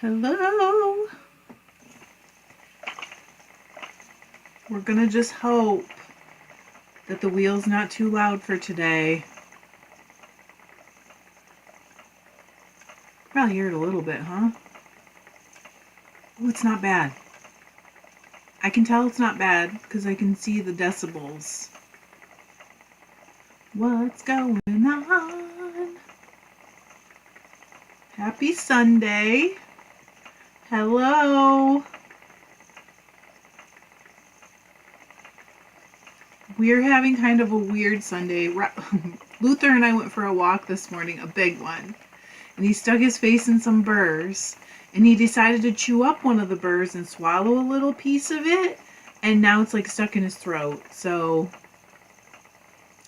Hello. We're gonna just hope that the wheel's not too loud for today. Probably hear it a little bit, huh? Oh, it's not bad. I can tell it's not bad because I can see the decibels. What's going on? Happy Sunday. Hello. We're having kind of a weird Sunday. Luther and I went for a walk this morning, a big one. And he stuck his face in some burrs. And he decided to chew up one of the burrs and swallow a little piece of it. And now it's like stuck in his throat. So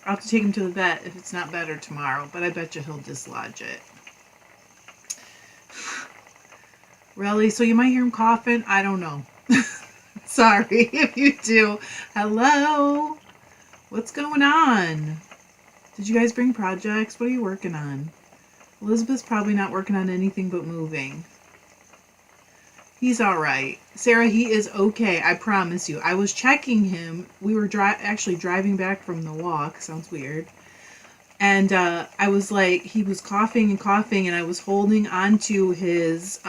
I'll have to take him to the vet if it's not better tomorrow. But I bet you he'll dislodge it. Really? So you might hear him coughing? I don't know. Sorry if you do. Hello? What's going on? Did you guys bring projects? What are you working on? Elizabeth's probably not working on anything but moving. He's all right. Sarah, he is okay. I promise you. I was checking him. We were actually driving back from the walk. Sounds weird. And I was like, he was coughing and coughing, and I was holding onto his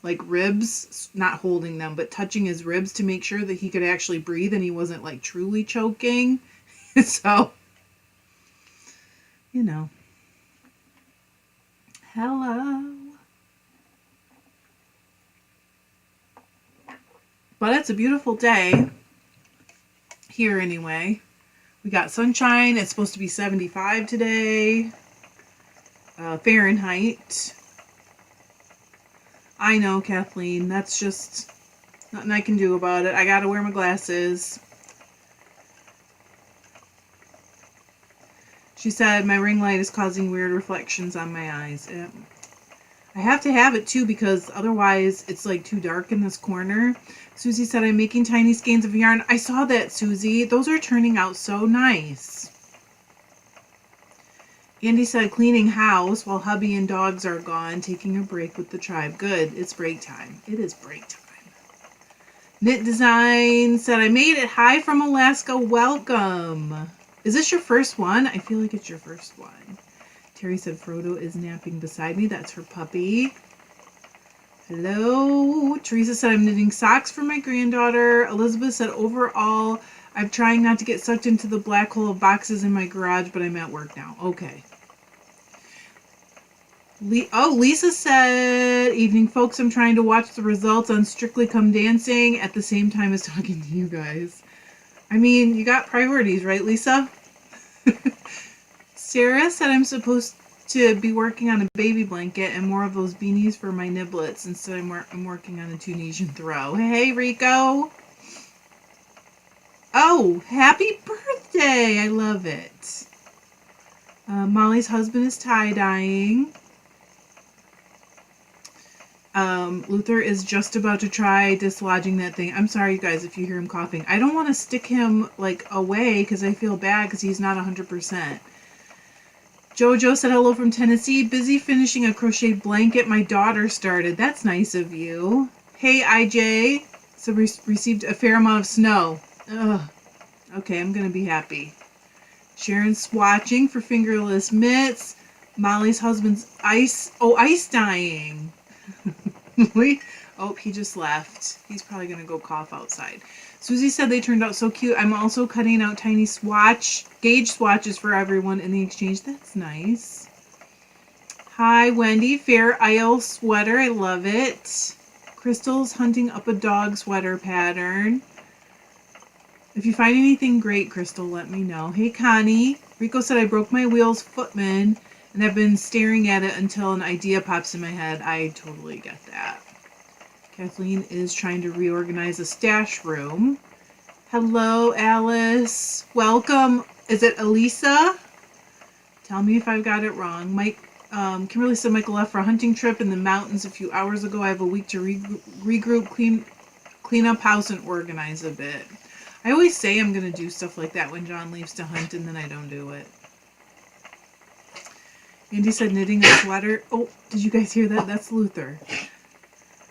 like ribs, not holding them, but touching his ribs to make sure that he could actually breathe and he wasn't like truly choking. So, you know. Hello. But it's a beautiful day here anyway. We got sunshine. It's supposed to be 75 today. Fahrenheit. I know, Kathleen. That's just nothing I can do about it. I gotta wear my glasses. She said my ring light is causing weird reflections on my eyes. I have to have it too because otherwise it's like too dark in this corner. Susie said I'm making tiny skeins of yarn. I saw that, Susie. Those are turning out so nice. Andy said cleaning house while hubby and dogs are gone, taking a break with the tribe. Good. It's break time. It is break time. Knit Design said I made it. Hi from Alaska. Welcome. Is this your first one? I feel like it's your first one. Terry said Frodo is napping beside me. That's her puppy. Hello. Teresa said I'm knitting socks for my granddaughter. Elizabeth said overall, I'm trying not to get sucked into the black hole of boxes in my garage, but I'm at work now. Okay. Lisa said, evening folks, I'm trying to watch the results on Strictly Come Dancing at the same time as talking to you guys. I mean, you got priorities, right, Lisa? Sarah said I'm supposed to be working on a baby blanket and more of those beanies for my niblets. Instead, I'm working on a Tunisian throw. Hey, Rico. Oh, happy birthday. I love it. Molly's husband is tie-dyeing. Luther is just about to try dislodging that thing. I'm sorry, you guys, if you hear him coughing. I don't want to stick him, like, away because I feel bad because he's not 100%. Jojo said hello from Tennessee. Busy finishing a crocheted blanket my daughter started. That's nice of you. Hey, IJ. So received a fair amount of snow. Ugh. Okay, I'm going to be happy. Sharon's swatching for fingerless mitts. Molly's husband's ice dyeing. Oh, he just left. He's probably going to go cough outside. Susie said they turned out so cute. I'm also cutting out tiny gauge swatches for everyone in the exchange. That's nice. Hi, Wendy. Fair Isle sweater. I love it. Crystal's hunting up a dog sweater pattern. If you find anything great, Crystal, let me know. Hey, Connie. Rico said I broke my wheels footman and I've been staring at it until an idea pops in my head. I totally get that. Kathleen is trying to reorganize a stash room. Hello, Alice. Welcome. Is it Elisa? Tell me if I've got it wrong. Kimberly said Michael left for a hunting trip in the mountains a few hours ago. I have a week to regroup, clean up house, and organize a bit. I always say I'm going to do stuff like that when John leaves to hunt, and then I don't do it. Andy said knitting a sweater. Oh, did you guys hear that? That's Luther.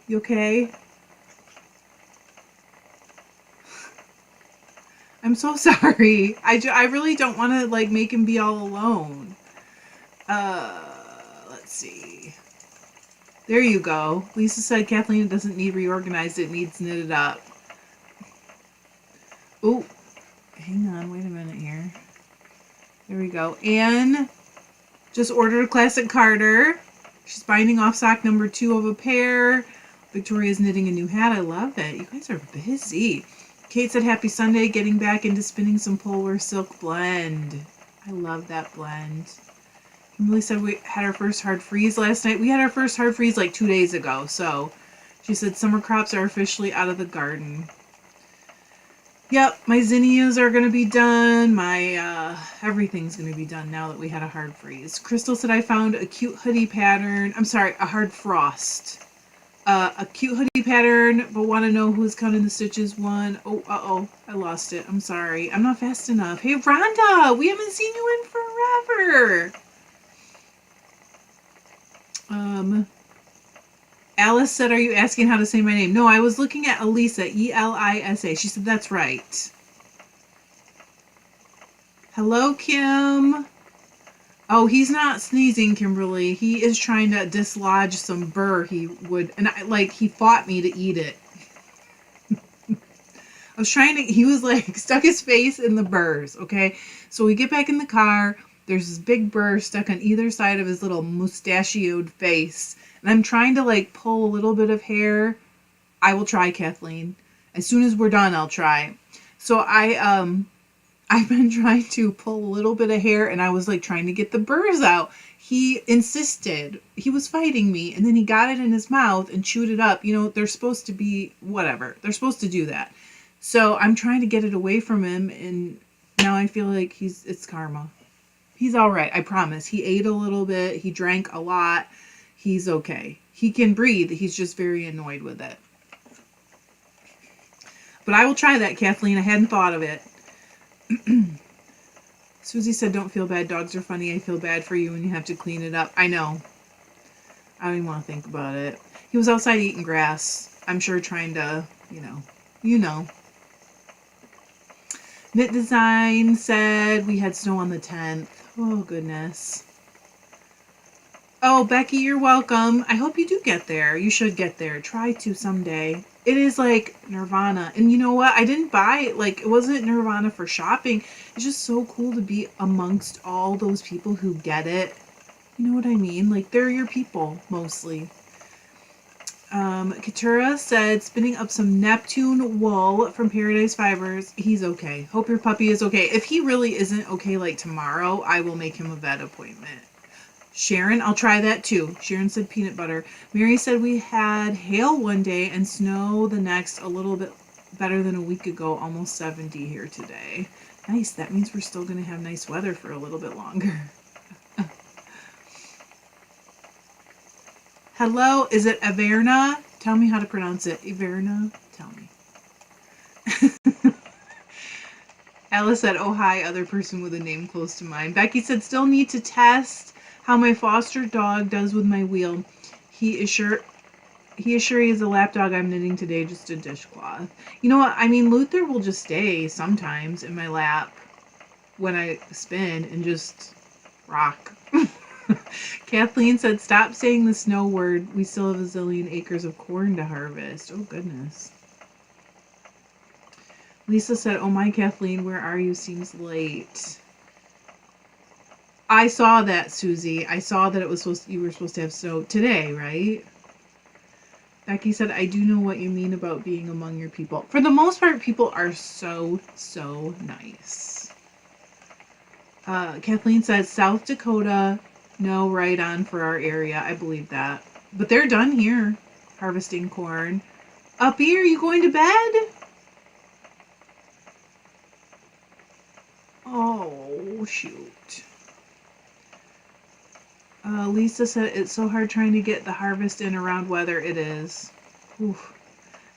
You okay? I'm so sorry. I really don't want to like make him be all alone. Let's see. There you go. Lisa said Kathleen doesn't need reorganized, it needs knitted up. Oh, hang on, wait a minute here. There we go. Anne just ordered a classic Carter. She's binding off sock number 2 of a pair. Victoria's knitting a new hat. I love it. You guys are busy. Kate said happy Sunday, getting back into spinning some Polwear silk blend. I love that blend. Kimberly said we had our first hard freeze last night. We had our first hard freeze like 2 days ago. So she said summer crops are officially out of the garden. Yep, my zinnias are going to be done. My everything's going to be done now that we had a hard freeze. Crystal said I found a cute hoodie pattern. I'm sorry, a hard frost. A cute hoodie pattern, but want to know who's cutting the stitches one. Oh, I lost it. I'm sorry. I'm not fast enough. Hey, Rhonda, we haven't seen you in forever. Alice said, are you asking how to say my name? No, I was looking at Elisa, E-L-I-S-A. She said, that's right. Hello, Kim. Oh, he's not sneezing, Kimberly. He is trying to dislodge some burr he would, and he fought me to eat it. He was like, stuck his face in the burrs, okay? So we get back in the car, there's this big burr stuck on either side of his little mustachioed face. And I'm trying to like pull a little bit of hair. I will try, Kathleen. As soon as we're done, I'll try. So I've been trying to pull a little bit of hair and I was like trying to get the burrs out. He insisted. He was fighting me and then he got it in his mouth and chewed it up. You know, they're supposed to be whatever. They're supposed to do that. So I'm trying to get it away from him and now I feel like it's karma. He's all right, I promise. He ate a little bit. He drank a lot. He's okay. He can breathe. He's just very annoyed with it. But I will try that, Kathleen. I hadn't thought of it. Susie said, don't feel bad. Dogs are funny. I feel bad for you when you have to clean it up. I know. I don't even want to think about it. He was outside eating grass. I'm sure trying to, you know. Knit Design said we had snow on the 10th. Oh, goodness. Oh, Becky, you're welcome. I hope you do get there. You should get there. Try to someday. It is like nirvana. And you know what? I didn't buy it. Like, it wasn't nirvana for shopping. It's just so cool to be amongst all those people who get it. You know what I mean? Like, they're your people, mostly. Katura said, spinning up some Neptune wool from Paradise Fibers. He's okay. Hope your puppy is okay. If he really isn't okay, like tomorrow, I will make him a vet appointment. Sharon, I'll try that too. Sharon said peanut butter. Mary said we had hail one day and snow the next, a little bit better than a week ago, almost 70 here today. Nice. That means we're still going to have nice weather for a little bit longer. Hello, is it Averna? Tell me how to pronounce it. Averna, tell me. Alice said, oh, hi, other person with a name close to mine. Becky said, still need to test how my foster dog does with my wheel. He is sure he is a lap dog I'm knitting today, just a dishcloth. You know what? I mean, Luther will just stay sometimes in my lap when I spin and just rock. Kathleen said, stop saying the snow word. We still have a zillion acres of corn to harvest. Oh, goodness. Lisa said, oh my, Kathleen, where are you? Seems late. I saw that, Susie. I saw that you were supposed to have snow today, right? Becky said, I do know what you mean about being among your people. For the most part, people are so, so nice. Kathleen said, South Dakota, no, right on for our area. I believe that. But they're done here, harvesting corn. Uppy, are you going to bed? Oh, shoot. Lisa said, it's so hard trying to get the harvest in around weather. It is. Oof.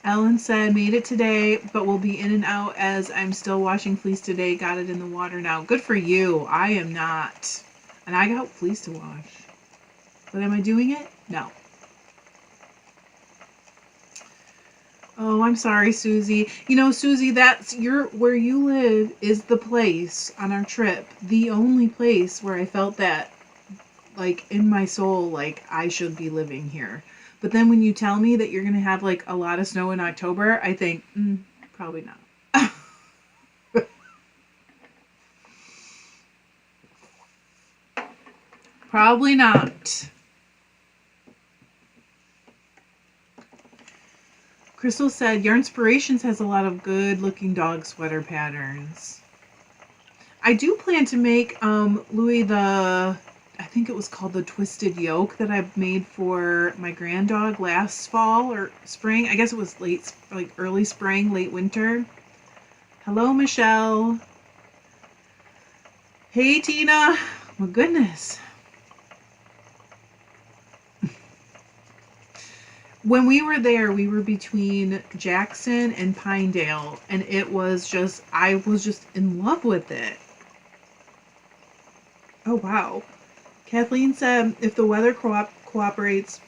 Ellen said, made it today, but will be in and out as I'm still washing fleece today. Got it in the water now. Good for you. I am not. And I got fleece to wash. But am I doing it? No. Oh, I'm sorry, Susie. You know, Susie, that's where you live is the place on our trip. The only place where I felt that, like, in my soul, like, I should be living here. But then when you tell me that you're going to have, like, a lot of snow in October, I think, probably not. Probably not. Crystal said, Your Inspirations has a lot of good looking dog sweater patterns. I do plan to make Louis I think it was called the Twisted Yoke that I made for my grand dog last fall or spring. I guess it was like early spring, late winter. Hello, Michelle. Hey, Tina. My goodness. When we were there, we were between Jackson and Pinedale, and I was just in love with it. Oh, wow. Kathleen said, if the weather cooperates,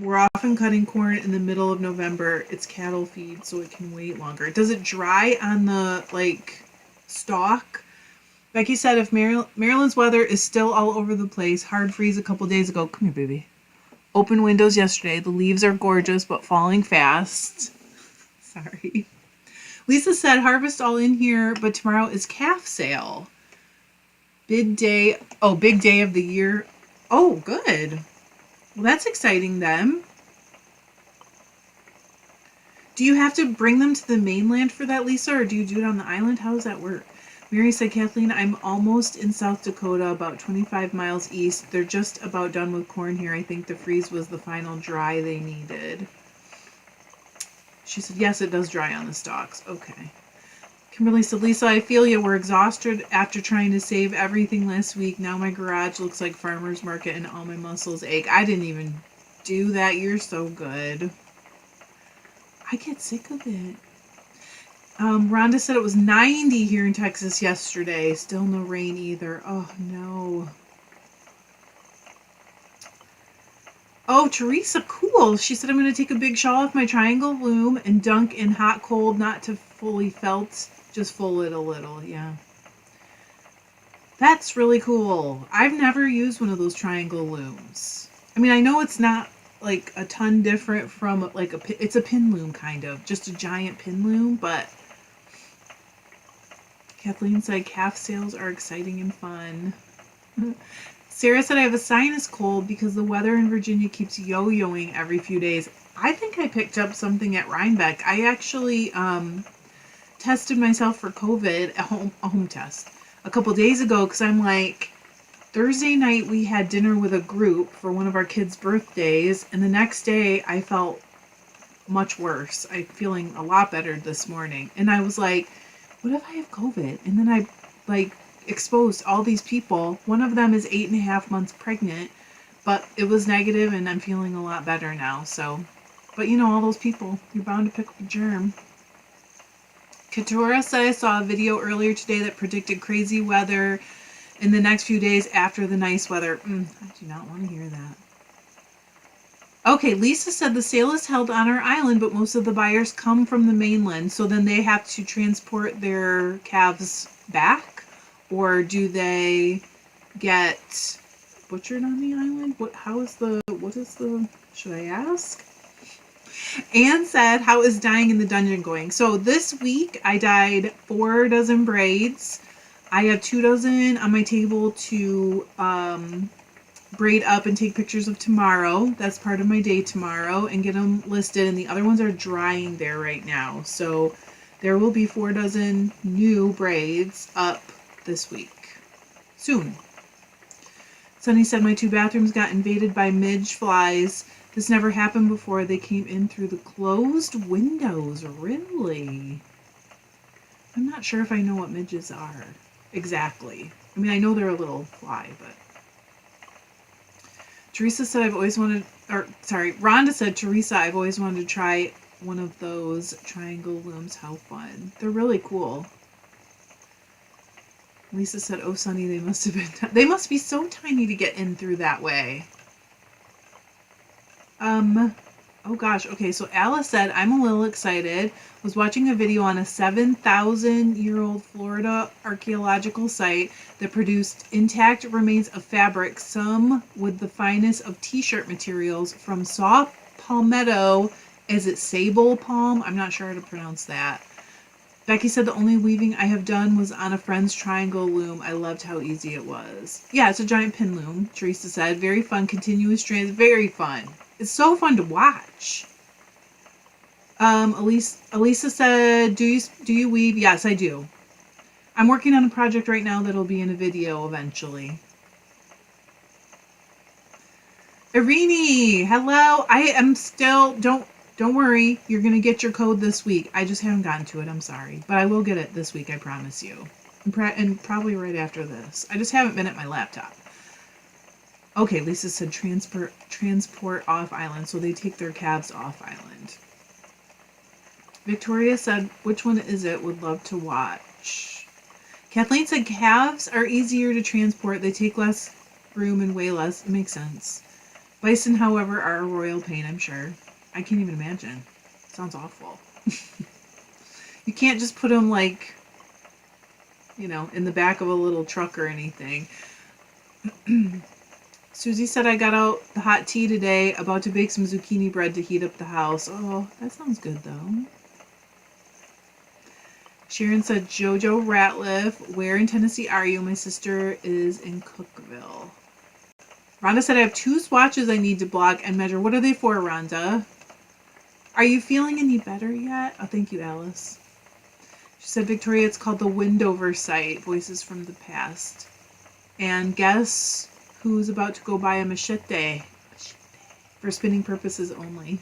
we're often cutting corn in the middle of November. It's cattle feed, so it can wait longer. Does it dry on the, like, stalk? Becky said, if Maryland's weather is still all over the place, hard freeze a couple days ago. Come here, baby. Open windows yesterday. The leaves are gorgeous, but falling fast. Sorry. Lisa said, harvest all in here, but tomorrow is calf sale. Big day of the year. Oh, good. Well, that's exciting then. Do you have to bring them to the mainland for that, Lisa, or do you do it on the island? How does that work? Mary said, Kathleen, I'm almost in South Dakota, about 25 miles east. They're just about done with corn here. I think the freeze was the final dry they needed. She said, yes, it does dry on the stalks. Okay. Kimberly said, Lisa, I feel you. We're exhausted after trying to save everything last week. Now my garage looks like farmer's market and all my muscles ache. I didn't even do that. You're so good. I get sick of it. Rhonda said it was 90 here in Texas yesterday. Still no rain either. Oh, no. Oh, Teresa, cool. She said, I'm going to take a big shawl off my triangle loom and dunk in hot cold, not to fully felt, just full it a little. Yeah. That's really cool. I've never used one of those triangle looms. I mean, I know it's not like a ton different from like it's a pin loom kind of, just a giant pin loom, but Kathleen said calf sales are exciting and fun. Sarah said, I have a sinus cold because the weather in Virginia keeps yo-yoing every few days. I think I picked up something at Rhinebeck. I actually tested myself for COVID, a home test, a couple days ago because I'm like, Thursday night we had dinner with a group for one of our kids' birthdays, and the next day I felt much worse. I'm feeling a lot better this morning. And I was like, what if I have COVID? And then I exposed all these people. One of them is 8.5 months pregnant, but it was negative and I'm feeling a lot better now. So, but you know, all those people, you're bound to pick up a germ. Katura said, I saw a video earlier today that predicted crazy weather in the next few days after the nice weather. I do not want to hear that. Okay, Lisa said the sale is held on our island, but most of the buyers come from the mainland, so then they have to transport their calves back, or do they get butchered on the island? Should I ask? Anne said, how is dyeing in the dungeon going? So this week I dyed 4 dozen braids. I have 2 dozen on my table to braid up and take pictures of tomorrow. That's part of my day tomorrow, and get them listed, and the other ones are drying there right now. So there will be 4 dozen new braids up this week. Soon. Sunny said, my 2 bathrooms got invaded by midge flies. This never happened before. They came in through the closed windows. Really? I'm not sure if I know what midges are exactly. I mean, I know they're a little fly, but Teresa said, Rhonda said, Teresa, I've always wanted to try one of those triangle looms. How fun. They're really cool. Lisa said, oh, Sunny, they must be so tiny to get in through that way. Oh gosh, okay, so Alice said, I'm a little excited. Was watching a video on a 7,000-year-old Florida archaeological site that produced intact remains of fabric, some with the finest of t-shirt materials from saw palmetto. Is it sable palm? I'm not sure how to pronounce that. Becky said the only weaving I have done was on a friend's triangle loom. I loved how easy it was. Yeah, it's a giant pin loom, Teresa said. Very fun, continuous strands, very fun. It's so fun to watch. Elisa said, do you weave? Yes, I do. I'm working on a project right now that'll be in a video eventually. Irini, hello. I am still, don't worry. You're going to get your code this week. I just haven't gotten to it. I'm sorry. But I will get it this week, I promise you. And probably right after this. I just haven't been at my laptop. Okay, Lisa said transport off island, so they take their calves off island. Victoria said, which one is it? Would love to watch. Kathleen said calves are easier to transport. They take less room and weigh less. It makes sense. Bison, however, are a royal pain, I'm sure. I can't even imagine. Sounds awful. You can't just put them like, in the back of a little truck or anything. Susie said, I got out the hot tea today, about to bake some zucchini bread to heat up the house. Oh, that sounds good, though. Sharon said, Jojo Ratliff, where in Tennessee are you? My sister is in Cookville. Rhonda said, I have 2 swatches I need to block and measure. What are they for, Rhonda? Are you feeling any better yet? Oh, thank you, Alice. She said, Victoria, it's called the Windover site, Voices from the Past. And guess who's about to go buy a machete? For spinning purposes only.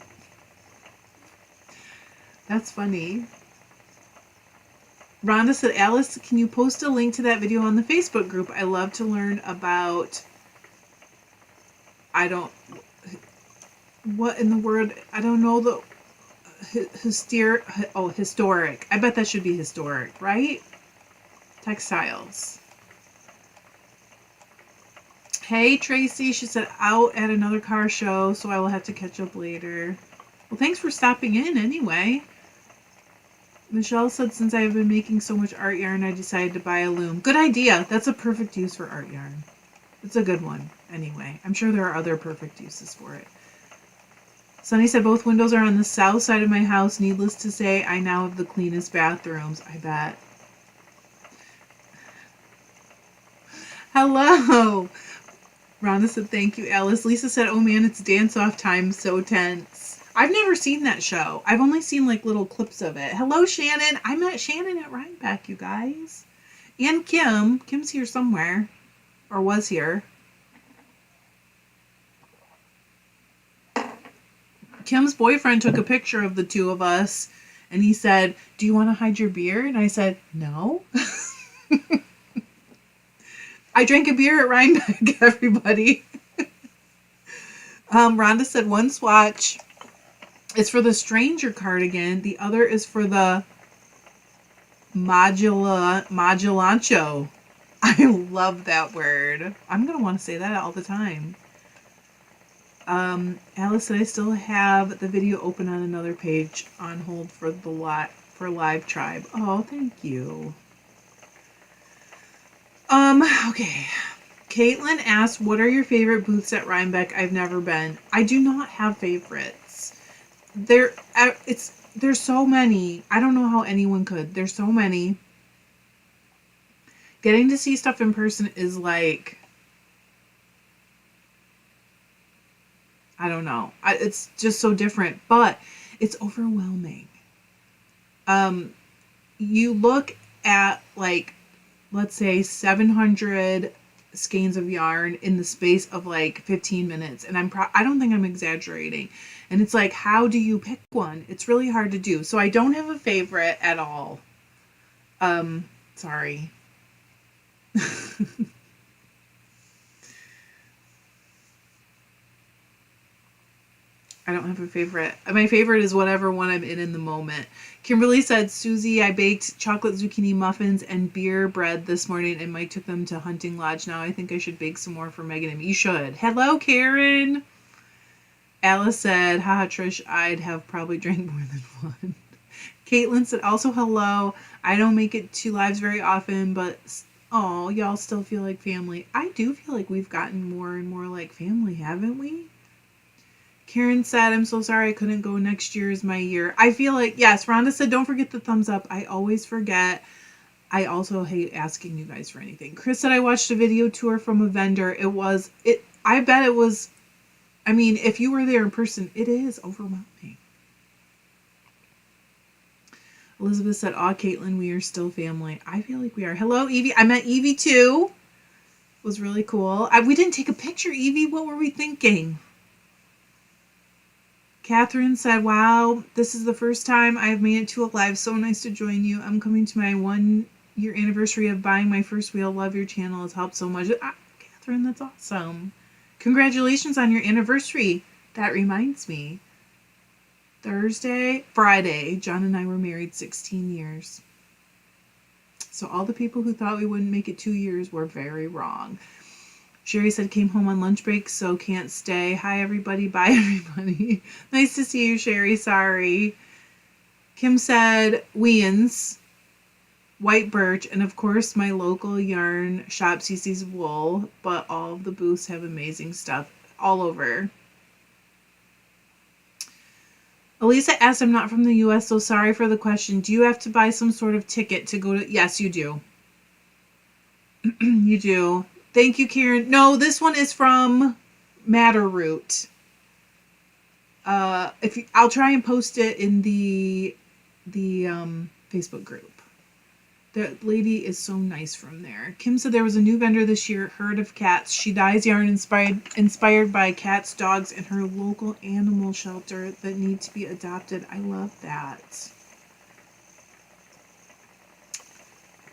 That's funny. Rhonda said, Alice, can you post a link to that video on the Facebook group? I love to learn about, what in the word, I don't know the, historic. I bet that should be historic, right? Textiles. Hey, Tracy, she said, out at another car show, so I will have to catch up later. Well, thanks for stopping in anyway. Michelle said, since I have been making so much art yarn, I decided to buy a loom. Good idea. That's a perfect use for art yarn. It's a good one, anyway. I'm sure there are other perfect uses for it. Sunny said, both windows are on the south side of my house. Needless to say, I now have the cleanest bathrooms. I bet. Hello. Rhonda said, thank you, Alice. Lisa said, oh man, it's dance-off time. So tense. I've never seen that show. I've only seen like little clips of it. Hello, Shannon. I met Shannon at Rhinebeck, you guys. And Kim. Kim's here somewhere. Or was here. Kim's boyfriend took a picture of the two of us. And he said, do you want to hide your beer? And I said, no. I drank a beer at Rhinebeck, everybody. Rhonda said, one swatch is for the Stranger cardigan. The other is for the modulancho. I love that word. I'm going to want to say that all the time. Alice said, I still have the video open on another page on hold for the Live Tribe. Oh, thank you. Okay. Caitlin asked, what are your favorite booths at Rhinebeck? I've never been. I do not have favorites. There's so many. I don't know how anyone could. There's so many. Getting to see stuff in person is like, I don't know. It's just so different, but it's overwhelming. You look at like, let's say 700 skeins of yarn in the space of like 15 minutes. And I don't think I'm exaggerating. And it's like, how do you pick one? It's really hard to do. So I don't have a favorite at all. Sorry. I don't have a favorite. My favorite is whatever one I'm in the moment. Kimberly said, Susie, I baked chocolate zucchini muffins and beer bread this morning and Mike took them to Hunting Lodge. Now I think I should bake some more for Megan and me. You should. Hello, Karen. Alice said, haha, Trish, I'd have probably drank more than one. Caitlin said, also hello. I don't make it to lives very often, but oh, y'all still feel like family. I do feel like we've gotten more and more like family, haven't we? Karen said, I'm so sorry I couldn't go. Next year is my year. I feel like, yes, Rhonda said, don't forget the thumbs up. I always forget. I also hate asking you guys for anything. Chris said, I watched a video tour from a vendor. I bet it was, I mean, if you were there in person, it is overwhelming. Elizabeth said, aw, Caitlin, we are still family. I feel like we are. Hello, Evie. I met Evie too. It was really cool. We didn't take a picture, Evie. What were we thinking? Catherine said, wow, this is the first time I've made it to a live. So nice to join you. I'm coming to my 1 year anniversary of buying my first wheel. Love your channel. It's helped so much. Catherine, that's awesome. Congratulations on your anniversary. That reminds me. Friday, John and I were married 16 years. So all the people who thought we wouldn't make it 2 years were very wrong. Sherry said, came home on lunch break, so can't stay. Hi, everybody. Bye, everybody. Nice to see you, Sherry. Sorry. Kim said, Weans, White Birch, and of course my local yarn shop, CC's Wool, but all of the booths have amazing stuff all over. Elisa asked, I'm not from the U.S., so sorry for the question. Do you have to buy some sort of ticket to go to... Yes, you do. You do. Thank you, Karen. No, this one is from Matterroot. I'll try and post it in the Facebook group. The lady is so nice from there. Kim said there was a new vendor this year, Herd of Cats. She dyes yarn inspired by cats, dogs, and her local animal shelter that need to be adopted. I love that.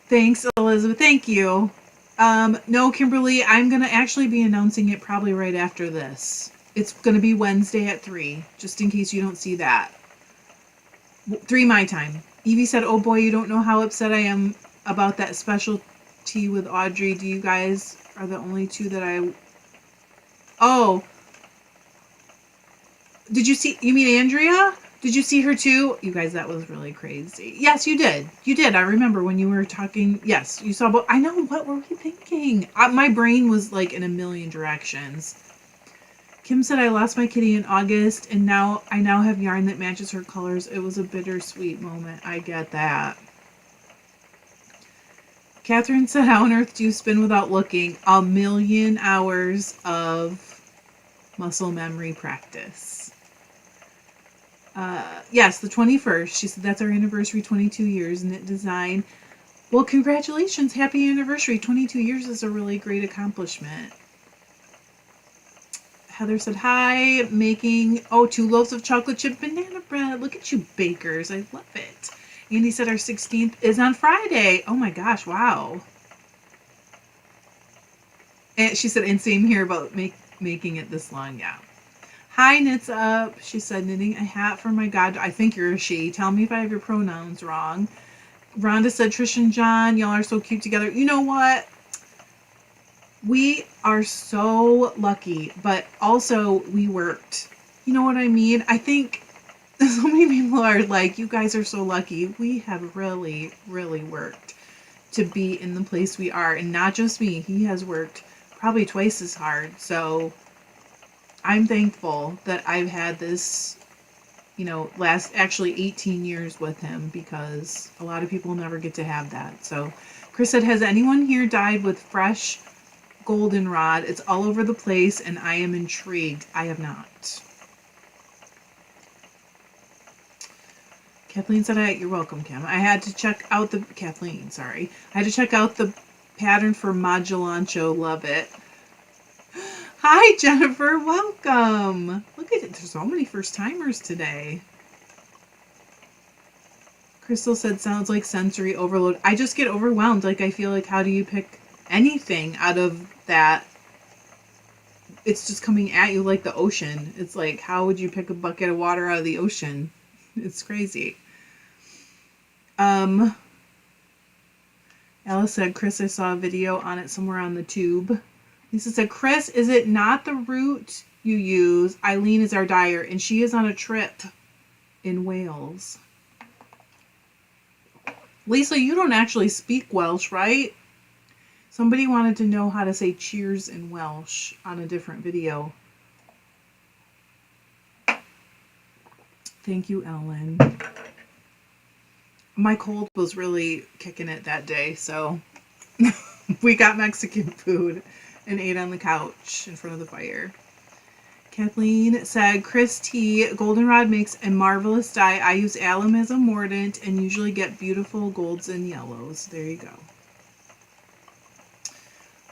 Thanks, Elizabeth. Thank you. No, Kimberly, I'm going to actually be announcing it probably right after this. It's going to be Wednesday at 3, just in case you don't see that. 3 my time. Evie said, oh boy, you don't know how upset I am about that specialty with Audrey. Do you guys are the only two that I... Oh. Did you see... You mean Andrea? Did you see her too? You guys, that was really crazy. Yes, you did. You did. I remember when you were talking. Yes, you saw. But I know. What were we thinking? My brain was like in a million directions. Kim said, I lost my kitty in August, and I now have yarn that matches her colors. It was a bittersweet moment. I get that. Catherine said, how on earth do you spin without looking? 1,000,000 hours of muscle memory practice. Yes, the 21st. She said, that's our anniversary, 22 years, Knit Design. Well, congratulations. Happy anniversary. 22 years is a really great accomplishment. Heather said, hi, making, 2 loaves of chocolate chip banana bread. Look at you bakers. I love it. Andy said our 16th is on Friday. Oh my gosh, wow. And she said, and same here about making it this long, yeah. Hi, Knits Up. She said, knitting a hat for my god. I think you're a she. Tell me if I have your pronouns wrong. Rhonda said, Trish and John, y'all are so cute together. You know what? We are so lucky, but also we worked. You know what I mean? I think so many people are like, you guys are so lucky. We have really, really worked to be in the place we are. And not just me. He has worked probably twice as hard. So I'm thankful that I've had this, last actually 18 years with him, because a lot of people never get to have that. So Chris said, has anyone here died with fresh goldenrod? It's all over the place and I am intrigued. I have not. Kathleen said, you're welcome, Kim. I had to check out the pattern for Modulancho. Love it. Hi, Jennifer. Welcome. Look at it. There's so many first timers today. Crystal said, sounds like sensory overload. I just get overwhelmed. Like, I feel like, how do you pick anything out of that? It's just coming at you like the ocean. It's like, how would you pick a bucket of water out of the ocean? It's crazy. Alice said, Chris, I saw a video on it somewhere on the tube. Lisa said, Chris, is it not the root you use. Eileen is our dyer, and she is on a trip in Wales. Lisa, you don't actually speak Welsh, right? Somebody wanted to know how to say cheers in Welsh on a different video. Thank you, Ellen. My cold was really kicking it that day, so we got Mexican food and ate on the couch in front of the fire. Kathleen said, Chris T. Goldenrod makes a marvelous dye. I use alum as a mordant and usually get beautiful golds and yellows. There you go.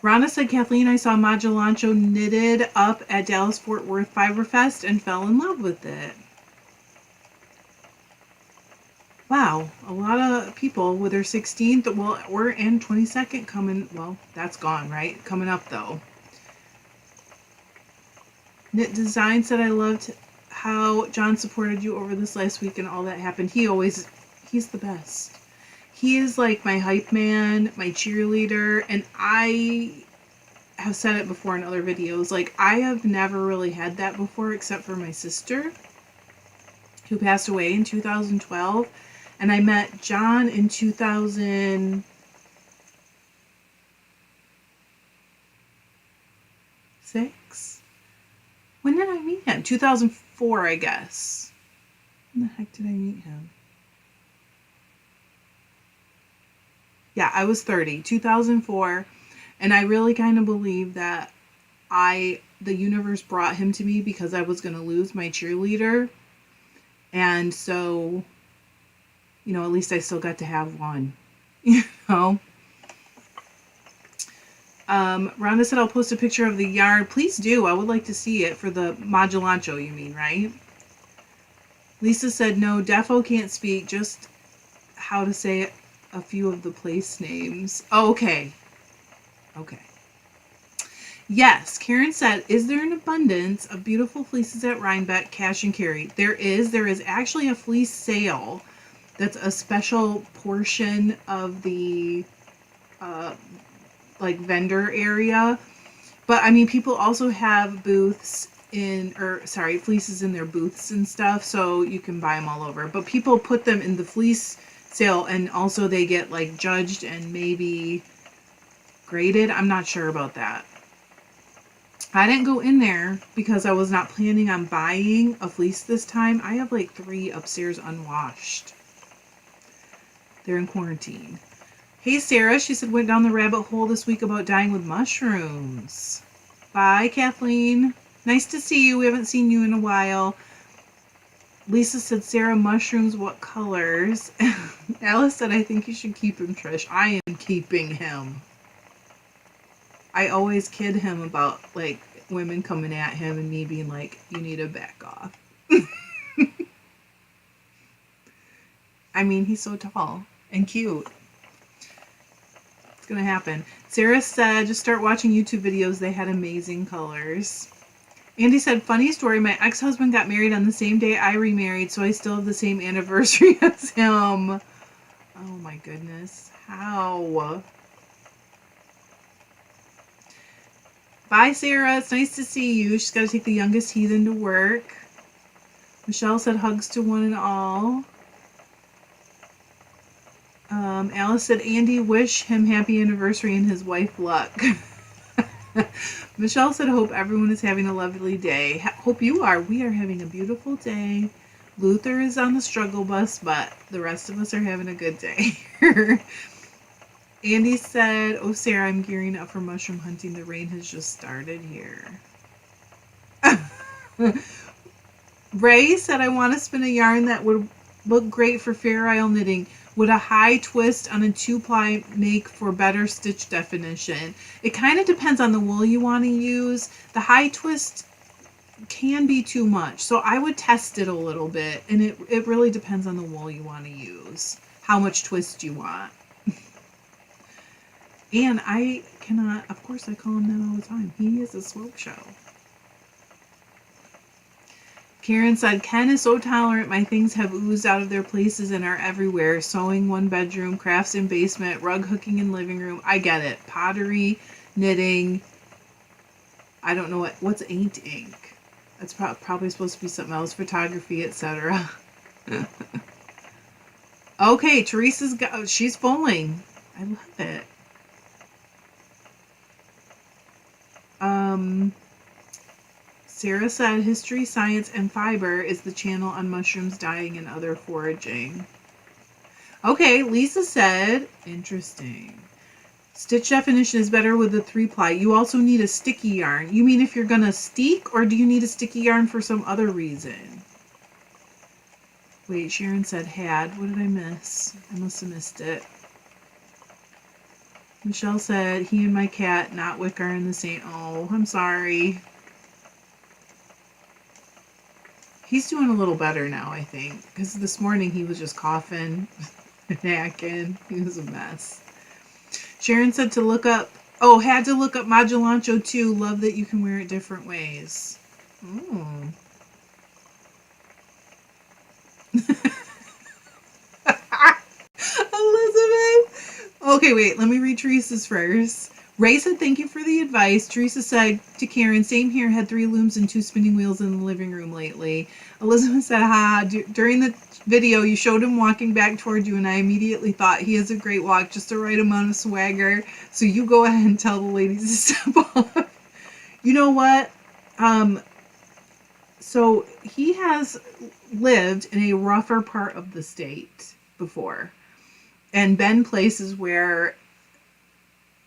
Rhonda said, Kathleen, I saw Magellancho knitted up at Dallas Fort Worth Fiber Fest and fell in love with it. Wow, a lot of people with their 16th, well, we're in 22nd coming, well, that's gone, right? Coming up, though. Knit Design said, I loved how John supported you over this last week and all that happened. He's the best. He is like my hype man, my cheerleader, and I have said it before in other videos, like, I have never really had that before except for my sister, who passed away in 2012. And I met John in 2006? When did I meet him? 2004, I guess. When the heck did I meet him? Yeah, I was 30, 2004. And I really kind of believe that the universe brought him to me because I was going to lose my cheerleader. And so, you know, at least I still got to have one, you know. Rhonda said, I'll post a picture of the yarn. Please do. I would like to see it for the Magellancho, you mean, right? Lisa said, no, Defo can't speak, just how to say a few of the place names. Oh, okay. Okay. Yes, Karen said, is there an abundance of beautiful fleeces at Rhinebeck cash and carry? There is. There is actually a fleece sale. That's a special portion of the like vendor area. But I mean, people also have booths fleeces in their booths and stuff, so you can buy them all over. But people put them in the fleece sale, and also they get like judged and maybe graded. I'm not sure about that. I didn't go in there because I was not planning on buying a fleece this time. I have like 3 upstairs unwashed. They're in quarantine. Hey, Sarah. She said, went down the rabbit hole this week about dyeing with mushrooms. Bye, Kathleen. Nice to see you. We haven't seen you in a while. Lisa said, Sarah, mushrooms, what colors? Alice said, I think you should keep him, Trish. I am keeping him. I always kid him about, like, women coming at him and me being like, you need to back off. I mean, he's so tall and cute. It's gonna happen. Sarah said, just start watching YouTube videos. They had amazing colors. Andy said, funny story. My ex-husband got married on the same day I remarried, so I still have the same anniversary as him. Oh my goodness. How? Bye, Sarah. It's nice to see you. She's got to take the youngest heathen to work. Michelle said, hugs to one and all. Alice said, Andy, wish him happy anniversary and his wife luck. Michelle said, hope everyone is having a lovely day. Hope you are. We are having a beautiful day. Luther is on the struggle bus, but the rest of us are having a good day. Andy said, oh, Sarah, I'm gearing up for mushroom hunting. The rain has just started here. Ray said, I want to spin a yarn that would look great for Fair Isle knitting. Would a high twist on a 2-ply make for better stitch definition? It kind of depends on the wool you want to use. The high twist can be too much, so I would test it a little bit, and it really depends on the wool you want to use, how much twist you want. And I cannot, of course I call him that all the time. He is a smoke show. Karen said, Ken is so tolerant. My things have oozed out of their places and are everywhere. Sewing 1 bedroom, crafts in basement, rug hooking in living room. I get it. Pottery, knitting. I don't know what's Ain't Ink. That's probably supposed to be something else. Photography, etc. Okay, Teresa's got. She's falling. I love it. Sarah said History, Science, and Fiber is the channel on mushrooms, dyeing, and other foraging. Okay, Lisa said, interesting. Stitch definition is better with the 3-ply. You also need a sticky yarn. You mean if you're going to steek, or do you need a sticky yarn for some other reason? Wait, Sharon said had. What did I miss? I must have missed it. Michelle said, he and my cat, not Wick, are in the same... Oh, I'm sorry. He's doing a little better now, I think. Because this morning he was just coughing and hacking. He was a mess. Sharon said to look up... Oh, had to look up Modulancho too. Love that you can wear it different ways. Oh. Elizabeth! Okay, wait. Let me read Teresa's first. Ray said, thank you for the advice. Teresa said to Karen, same here, had 3 looms and 2 spinning wheels in the living room lately. Elizabeth said, during the video, you showed him walking back toward you, and I immediately thought he has a great walk, just the right amount of swagger. So you go ahead and tell the ladies to step off. You know what? So he has lived in a rougher part of the state before and been places where,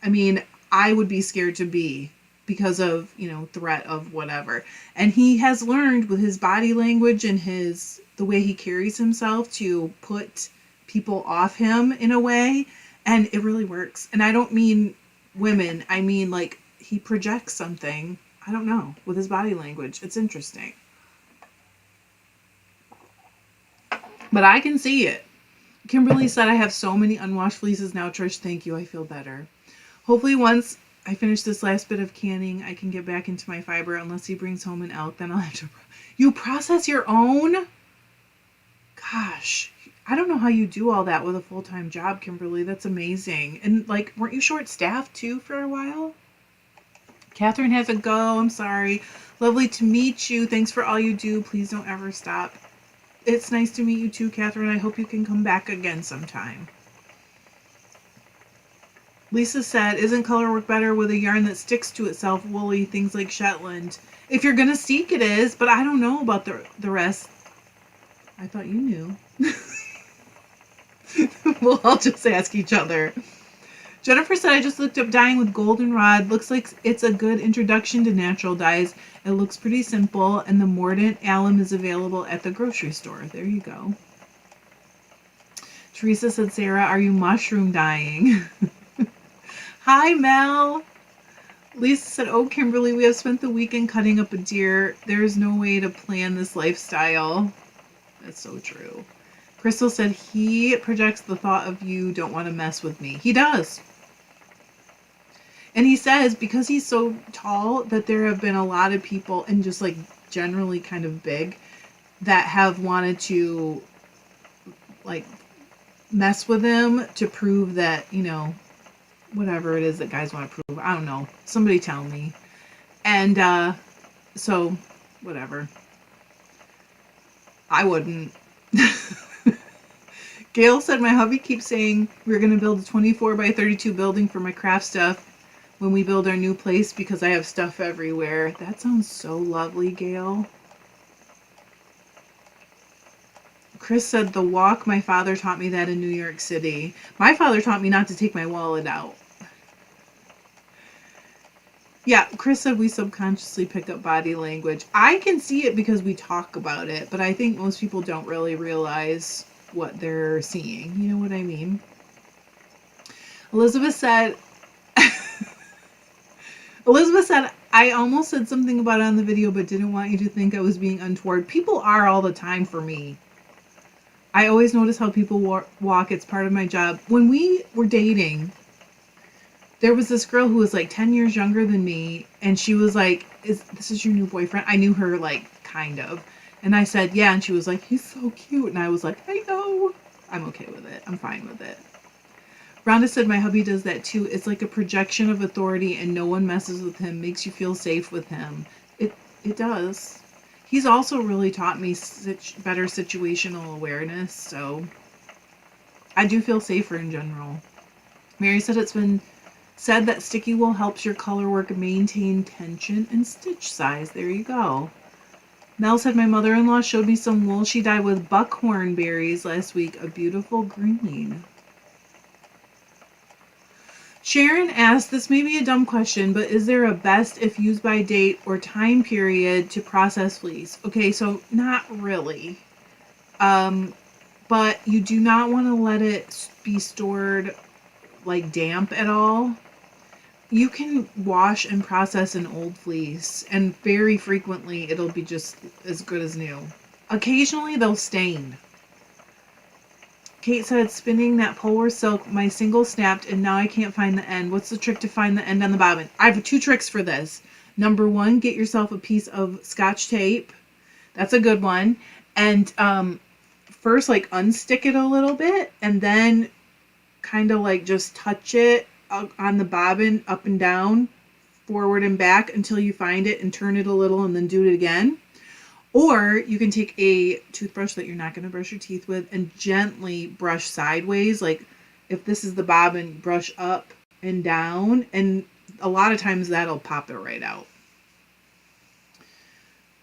I mean, I would be scared to be because of, threat of whatever. And he has learned with his body language and the way he carries himself to put people off him in a way. And it really works. And I don't mean women. I mean, like, he projects something, I don't know, with his body language. It's interesting. But I can see it. Kimberly said, I have so many unwashed fleeces now, Trish. Thank you. I feel better. Hopefully once I finish this last bit of canning, I can get back into my fiber. Unless he brings home an elk, then I'll have to... You process your own? Gosh, I don't know how you do all that with a full-time job, Kimberly. That's amazing. And, like, weren't you short-staffed, too, for a while? Catherine has to go. I'm sorry. Lovely to meet you. Thanks for all you do. Please don't ever stop. It's nice to meet you, too, Catherine. I hope you can come back again sometime. Lisa said, isn't color work better with a yarn that sticks to itself, woolly, things like Shetland? If you're going to steek, it is, but I don't know about the rest. I thought you knew. We'll all just ask each other. Jennifer said, I just looked up dyeing with goldenrod. Looks like it's a good introduction to natural dyes. It looks pretty simple, and the mordant alum is available at the grocery store. There you go. Teresa said, Sarah, are you mushroom dyeing? Hi, Mel. Lisa said, oh, Kimberly, we have spent the weekend cutting up a deer. There's no way to plan this lifestyle. That's so true. Crystal said, he projects the thought of you don't want to mess with me. He does. And he says, because he's so tall, that there have been a lot of people, and just like generally kind of big, that have wanted to like mess with him to prove that, whatever it is that guys want to prove. I don't know. Somebody tell me. And so, whatever. I wouldn't. Gail said, my hubby keeps saying we're going to build a 24 by 32 building for my craft stuff when we build our new place because I have stuff everywhere. That sounds so lovely, Gail. Chris said, the walk, my father taught me that in New York City. My father taught me not to take my wallet out. Yeah, Chris said we subconsciously pick up body language. I can see it because we talk about it, but I think most people don't really realize what they're seeing. You know what I mean? Elizabeth said, I almost said something about it on the video, but didn't want you to think I was being untoward. People are all the time for me. I always notice how people walk. It's part of my job. When we were dating, there was this girl who was like 10 years younger than me, and she was like, this is your new boyfriend? I knew her, like, kind of. And I said, yeah, and she was like, he's so cute. And I was like, I know. I'm okay with it. I'm fine with it. Rhonda said, my hubby does that too. It's like a projection of authority, and no one messes with him, makes you feel safe with him. It does. He's also really taught me better situational awareness, so I do feel safer in general. Mary said it's been said that sticky wool helps your color work maintain tension and stitch size. There you go. Mel said my mother-in-law showed me some wool she dyed with buckhorn berries last week, a beautiful green. Sharon asked, this may be a dumb question, but is there a best if used by date or time period to process fleece? Okay, so not really. But you do not want to let it be stored like damp at all. You can wash and process an old fleece, and very frequently it'll be just as good as new. Occasionally they'll stain. Kate said, spinning that Polwar silk, my single snapped and now I can't find the end. What's the trick to find the end on the bobbin? I have 2 tricks for this. Number 1, get yourself a piece of Scotch tape. That's a good one. And first, like, unstick it a little bit and then kind of like just touch it on the bobbin up and down, forward and back until you find it and turn it a little and then do it again. Or you can take a toothbrush that you're not going to brush your teeth with and gently brush sideways. Like if this is the bobbin, brush up and down. And a lot of times that'll pop it right out.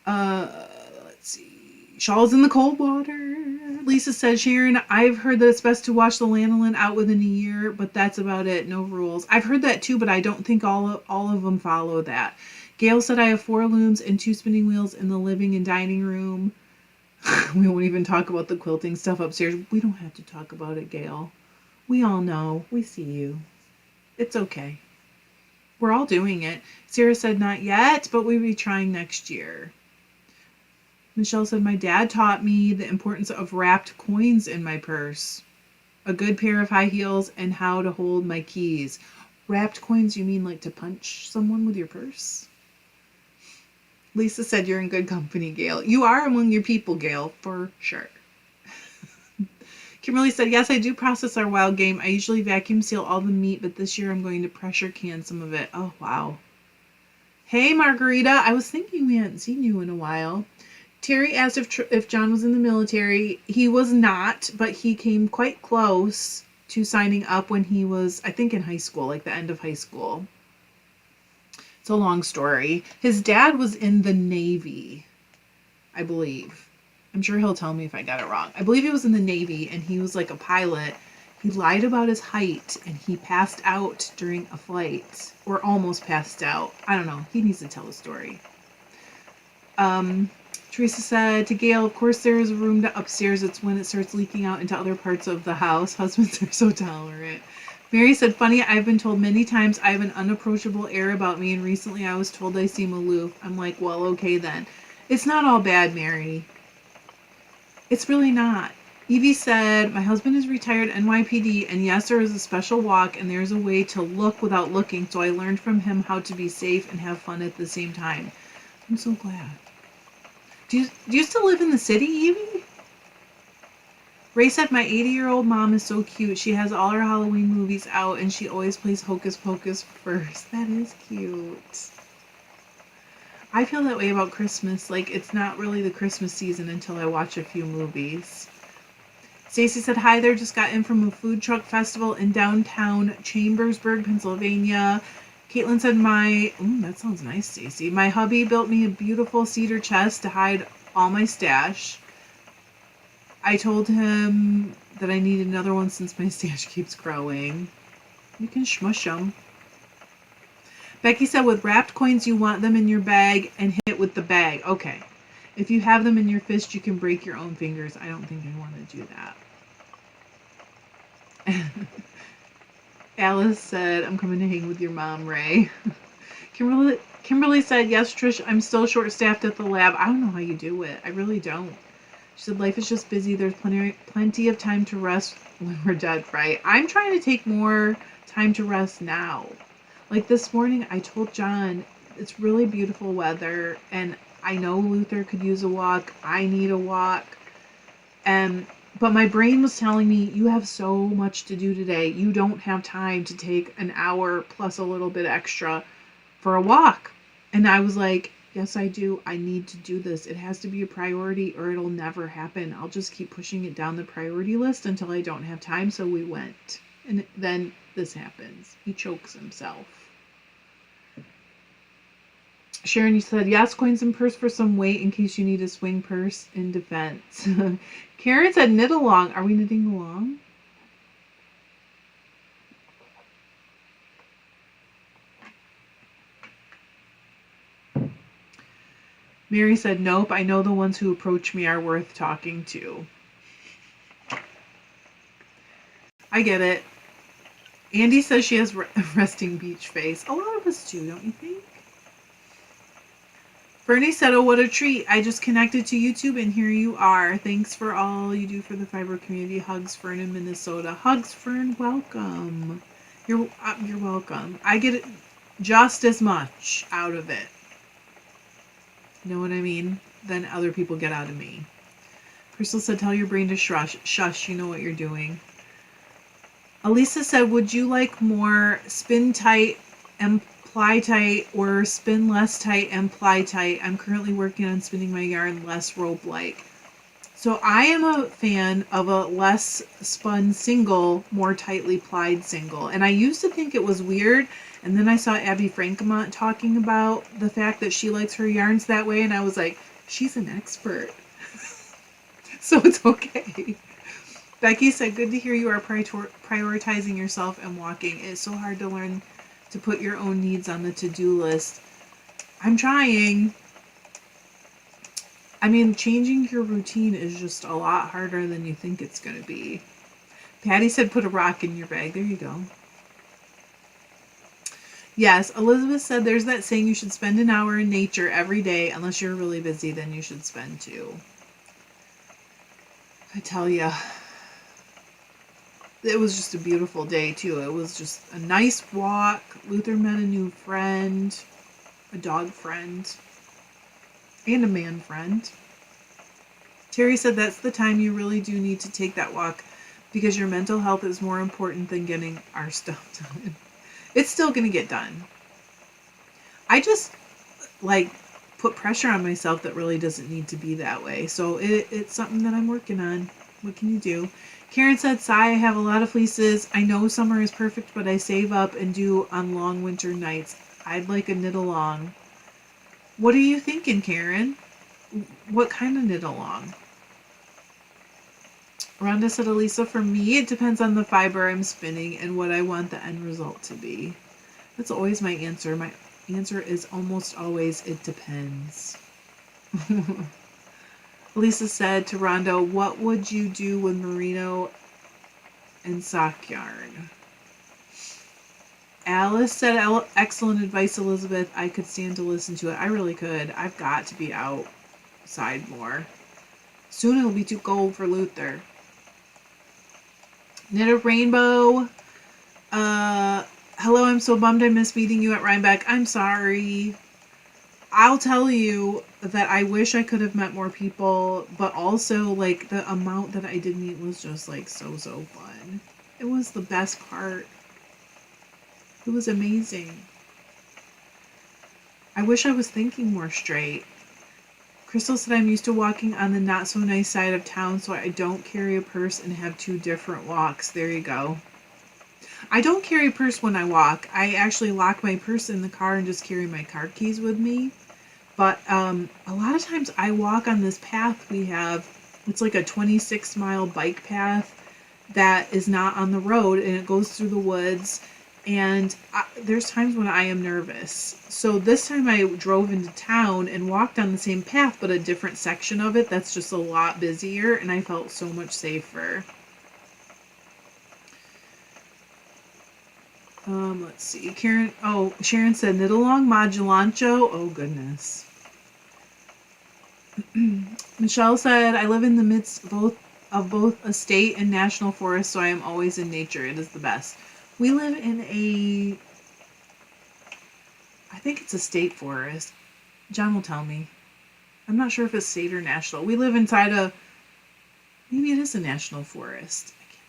Let's see. Shawls in the cold water. Lisa said, Sharon, I've heard that it's best to wash the lanolin out within a year, but that's about it. No rules. I've heard that too, but I don't think all of them follow that. Gail said, I have 4 looms and 2 spinning wheels in the living and dining room. We won't even talk about the quilting stuff upstairs. We don't have to talk about it, Gail. We all know. We see you. It's okay. We're all doing it. Sarah said, not yet, but we'll be trying next year. Michelle said, my dad taught me the importance of wrapped coins in my purse, a good pair of high heels, and how to hold my keys. Wrapped coins, you mean like to punch someone with your purse? Lisa said, you're in good company, Gail. You are among your people, Gail, for sure. Kimberly said, yes, I do process our wild game. I usually vacuum seal all the meat, but this year I'm going to pressure can some of it. Oh, wow. Hey, Margarita. I was thinking we hadn't seen you in a while. Terry asked if John was in the military. He was not, but he came quite close to signing up when he was, I think, in high school, like the end of high school. It's a long story. His dad was in the Navy, I believe. I'm sure he'll tell me if I got it wrong. I believe he was in the Navy, and he was like a pilot. He lied about his height, and he passed out during a flight, or almost passed out. I don't know. He needs to tell the story. Teresa said to Gail, of course there is a room upstairs. It's when it starts leaking out into other parts of the house. Husbands are so tolerant. Mary said, funny, I've been told many times I have an unapproachable air about me, and recently I was told I seem aloof. I'm like, well, okay then. It's not all bad, Mary. It's really not. Evie said, my husband is retired NYPD, and yes, there is a special walk, and there's a way to look without looking, so I learned from him how to be safe and have fun at the same time. I'm so glad. Do you still live in the city, Evie? Ray said, my 80-year-old mom is so cute. She has all her Halloween movies out, and she always plays Hocus Pocus first. That is cute. I feel that way about Christmas. Like, it's not really the Christmas season until I watch a few movies. Stacy said, hi there. Just got in from a food truck festival in downtown Chambersburg, Pennsylvania. Caitlin said, that sounds nice, Stacy. My hubby built me a beautiful cedar chest to hide all my stash. I told him that I need another one since my stash keeps growing. You can smush them. Becky said, with wrapped coins, you want them in your bag and hit with the bag. Okay. If you have them in your fist, you can break your own fingers. I don't think I want to do that. Alice said, I'm coming to hang with your mom, Ray. Kimberly said, yes, Trish, I'm still short-staffed at the lab. I don't know how you do it. I really don't. She said, life is just busy. There's plenty of time to rest when we're dead, right? I'm trying to take more time to rest now. Like this morning, I told John, it's really beautiful weather, and I know Luther could use a walk. I need a walk. But my brain was telling me, you have so much to do today. You don't have time to take an hour plus a little bit extra for a walk. And I was like, Yes, I do. I need to do this. It has to be a priority or it'll never happen. I'll just keep pushing it down the priority list until I don't have time. So we went. And then this happens. He chokes himself. Sharon, you said, yes, coins and purse for some weight in case you need a swing purse in defense. Karen said, knit along. Are we knitting along? Mary said, nope, I know the ones who approach me are worth talking to. I get it. Andy says she has a resting beach face. A lot of us do, don't you think? Bernie said, oh, what a treat. I just connected to YouTube and here you are. Thanks for all you do for the fiber community. Hugs, Fern in Minnesota. Hugs, Fern. Welcome. You're welcome. I get just as much out of it. You know what I mean? Than other people get out of me. Crystal said, tell your brain to shush. You know what you're doing. Elisa said, would you like more spin tight and ply tight or spin less tight and ply tight? I'm currently working on spinning my yarn less rope-like. So I am a fan of a less spun single, more tightly plied single. And I used to think it was weird. And then I saw Abby Frankamont talking about the fact that she likes her yarns that way. And I was like, she's an expert. So it's okay. Becky said, good to hear you are prioritizing yourself and walking. It's so hard to learn to put your own needs on the to-do list. I'm trying. I mean, changing your routine is just a lot harder than you think it's going to be. Patty said, put a rock in your bag. There you go. Yes, Elizabeth said there's that saying you should spend an hour in nature every day. Unless you're really busy, then you should spend 2. I tell ya. It was just a beautiful day, too. It was just a nice walk. Luther met a new friend, a dog friend, and a man friend. Terry said that's the time you really do need to take that walk because your mental health is more important than getting our stuff done. It's still going to get done. I just, put pressure on myself that really doesn't need to be that way. So it's something that I'm working on. What can you do? Karen said, Sigh, I have a lot of fleeces. I know summer is perfect, but I save up and do on long winter nights. I'd like a knit along. What are you thinking, Karen? What kind of knit along? Rhonda said, Elisa, for me, it depends on the fiber I'm spinning and what I want the end result to be. That's always my answer. My answer is almost always, it depends. Lisa said to Rondo, what would you do with merino and sock yarn? Alice said, excellent advice, Elizabeth. I could stand to listen to it. I really could. I've got to be outside more. Soon it'll be too cold for Luther. Knit a rainbow. Hello, I'm so bummed I missed meeting you at Rhinebeck. I'm sorry. I'll tell you that I wish I could have met more people, but also, the amount that I did meet was just, so fun. It was the best part. It was amazing. I wish I was thinking more straight. Crystal said I'm used to walking on the not so nice side of town, so I don't carry a purse and have 2 different walks. There you go. I don't carry a purse when I walk. I actually lock my purse in the car and just carry my car keys with me. But a lot of times I walk on this path we have. It's like a 26-mile bike path that is not on the road, and it goes through the woods. And there's times when I am nervous. So this time I drove into town and walked on the same path, but a different section of it that's just a lot busier, and I felt so much safer. Let's see. Sharon said knit along modulancho. Oh, goodness. Michelle said, I live in the midst of both a state and national forest, so I am always in nature. It is the best. We live in I think it's a state forest. John will tell me. I'm not sure if it's state or national. We live inside maybe it is a national forest. I can't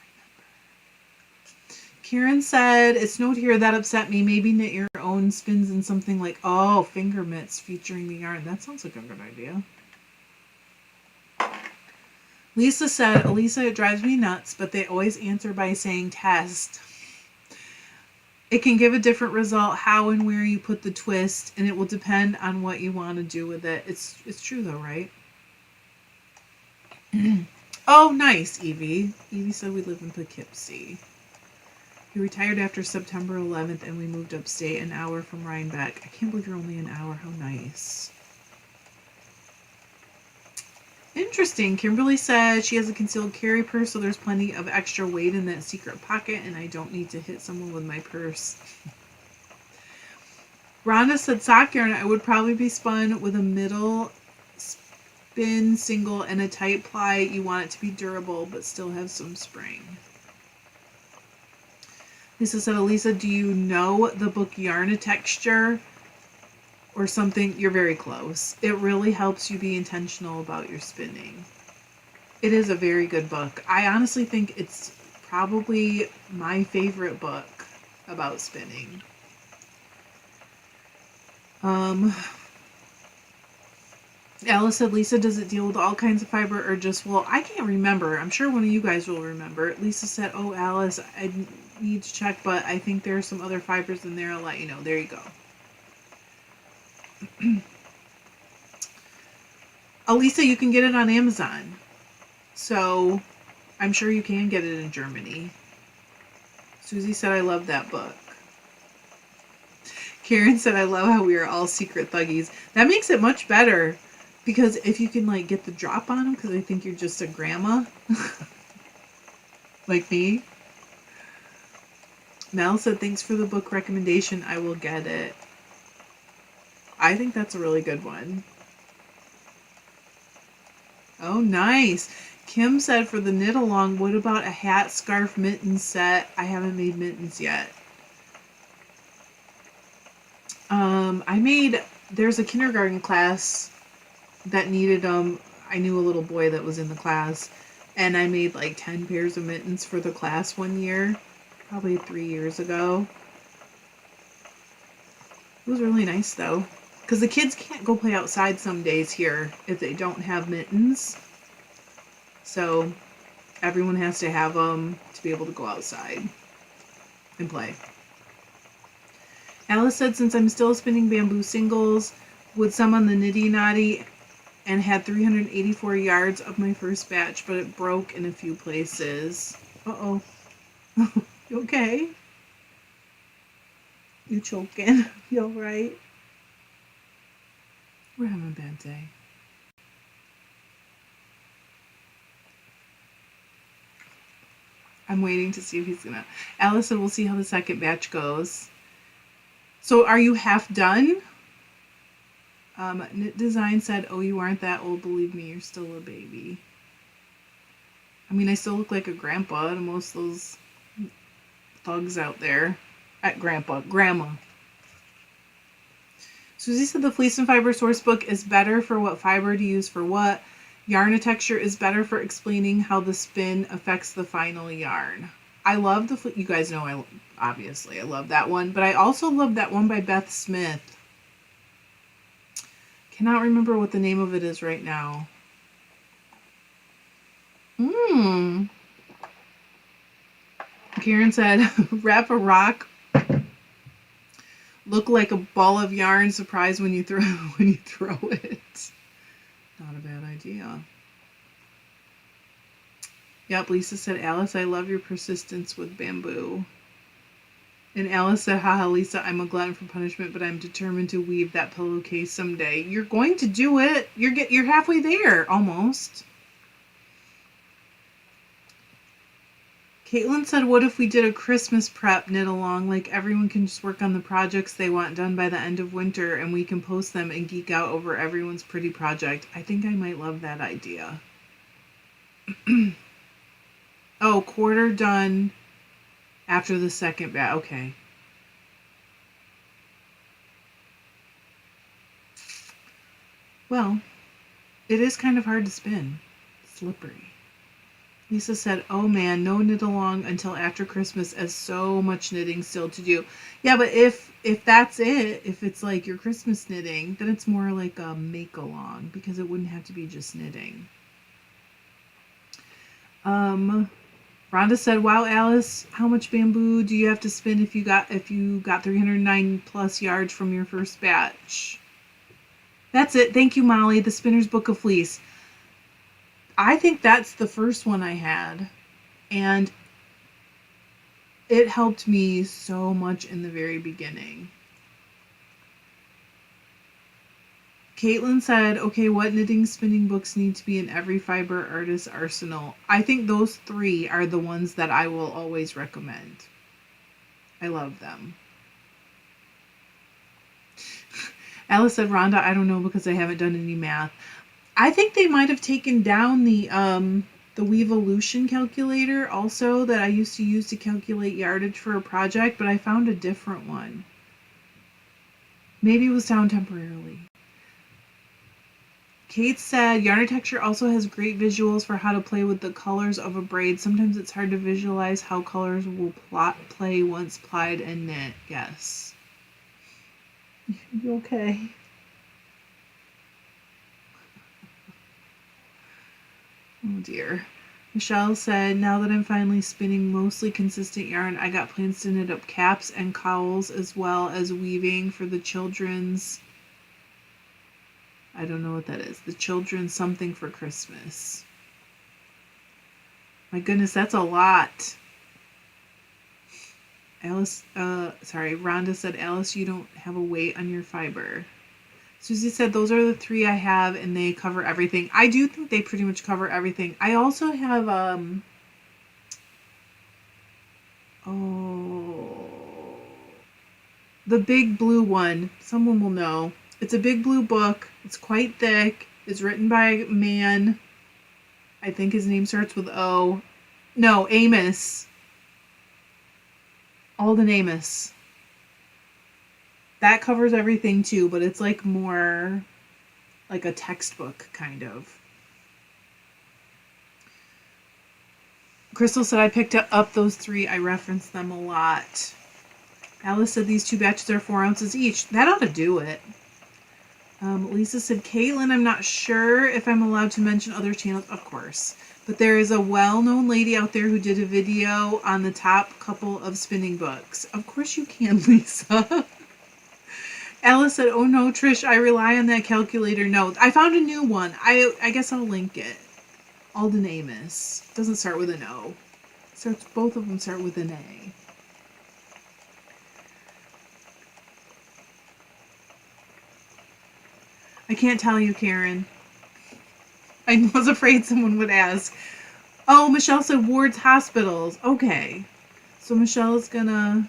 remember. Karen said, it snowed here. That upset me. Maybe knit your own spins in something like, finger mitts featuring the yarn. That sounds like a good idea. Lisa said, Elisa, it drives me nuts, but they always answer by saying test. It can give a different result how and where you put the twist, and it will depend on what you want to do with it. It's true though, right? Oh, nice, Evie. Evie said we live in Poughkeepsie. He retired after September 11th, and we moved upstate an hour from Rhinebeck. I can't believe you're only an hour. How nice. Interesting. Kimberly said she has a concealed carry purse, so there's plenty of extra weight in that secret pocket, and I don't need to hit someone with my purse. Rhonda said sock yarn, I would probably be spun with a middle spin single and a tight ply. You want it to be durable, but still have some spring. Lisa said, Elisa, do you know the book Yarn-A-Texture? Or something? You're very close. It really helps you be intentional about your spinning. It is a very good book. I honestly think it's probably my favorite book about spinning. Alice said, Lisa, does it deal with all kinds of fiber or just wool? I can't remember. I'm sure one of you guys will remember. Lisa said, oh, Alice, I need to check, but I think there are some other fibers in there. I'll let you know. There you go. Elisa, you can get it on Amazon. So I'm sure you can get it in Germany. Susie said, I love that book. Karen said, I love how we are all secret thuggies. That makes it much better. Because if you can, like, get the drop on them, because I think you're just a grandma. Like me. Mel said, thanks for the book recommendation. I will get it. I think that's a really good one. Oh, nice. Kim said, for the knit along, what about a hat, scarf, mittens set? I haven't made mittens yet. There's a kindergarten class that needed them. I knew a little boy that was in the class, and I made like 10 pairs of mittens for the class one year, probably 3 years ago. It was really nice though, because the kids can't go play outside some days here if they don't have mittens. So everyone has to have them to be able to go outside and play. Alice said, since I'm still spinning bamboo singles with some on the Nitty Knotty and had 384 yards of my first batch, but it broke in a few places. Uh-oh. You okay? You choking? You alright? We're having a bad day. I'm waiting to see if he's gonna... Alice said, we'll see how the second batch goes. So are you half done? Knit Design said, oh, you aren't that old. Believe me, you're still a baby. I mean, I still look like a grandpa to most of those thugs out there. Grandma. Susie said the Fleece and Fiber source book is better for what fiber to use for what. Yarn-A-Texture is better for explaining how the spin affects the final yarn. I love you guys know obviously I love that one, but I also love that one by Beth Smith. Cannot remember what the name of it is right now. Karen said, wrap a rock, look like a ball of yarn, surprise when you throw it. Not a bad idea. Yep, Lisa said, Alice, I love your persistence with bamboo. And Alice said, haha, Lisa, I'm a glutton for punishment, but I'm determined to weave that pillowcase someday. You're going to do it. You're halfway there, almost. Caitlin said, what if we did a Christmas prep knit along? Like everyone can just work on the projects they want done by the end of winter and we can post them and geek out over everyone's pretty project. I think I might love that idea. Oh, quarter done after the second batch. Okay. Well, it is kind of hard to spin. Slippery. Lisa said, oh man, no knit along until after Christmas as so much knitting still to do. Yeah, but if that's it, if it's like your Christmas knitting, then it's more like a make along because it wouldn't have to be just knitting. Rhonda said, wow, Alice, how much bamboo do you have to spin if you got 309 plus yards from your first batch? That's it. Thank you, Molly. The Spinner's Book of Fleece. I think that's the first one I had. And it helped me so much in the very beginning. Caitlin said, okay, what knitting spinning books need to be in every fiber artist arsenal? I think those 3 are the ones that I will always recommend. I love them. Alice said, Rhonda, I don't know because I haven't done any math. I think they might have taken down the Weevolution calculator also that I used to use to calculate yardage for a project, but I found a different one. Maybe it was down temporarily. Kate said, Yarnitecture also has great visuals for how to play with the colors of a braid. Sometimes it's hard to visualize how colors will play once plied and knit. Yes. You okay? Oh dear. Michelle said, now that I'm finally spinning mostly consistent yarn, I got plans to knit up caps and cowls as well as weaving for the children's, I don't know what that is, the children's something for Christmas. My goodness, that's a lot. Rhonda said, Alice, you don't have a weight on your fiber. Susie said, those are the 3 I have and they cover everything. I do think they pretty much cover everything. I also have, the big blue one. Someone will know. It's a big blue book. It's quite thick. It's written by a man. I think his name starts with O. No, Amos. Alden Amos. That covers everything too, but it's like more like a textbook kind of. Crystal said, I picked up those 3. I referenced them a lot. Alice said these 2 batches are 4 ounces each. That ought to do it. Lisa said, Caitlin, I'm not sure if I'm allowed to mention other channels. Of course. But there is a well-known lady out there who did a video on the top couple of spinning books. Of course you can, Lisa. Alice said, oh no, Trish, I rely on that calculator. No, I found a new one. I guess I'll link it. Alden Amos. Doesn't start with an O. Both of them start with an A. I can't tell you, Karen. I was afraid someone would ask. Oh, Michelle said wards hospitals. Okay. So Michelle is gonna...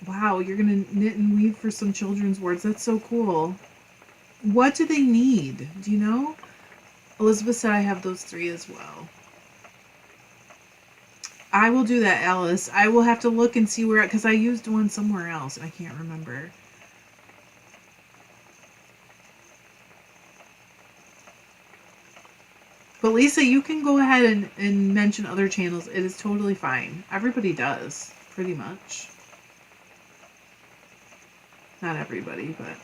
Wow, you're gonna knit and weave for some children's wards. That's so cool. What do they need? Do you know? Elizabeth said I have those 3 as well. I will do that, Alice. I will have to look and see where... Because I used one somewhere else. I can't remember. But Lisa, you can go ahead and mention other channels. It is totally fine. Everybody does, pretty much. Not everybody, but...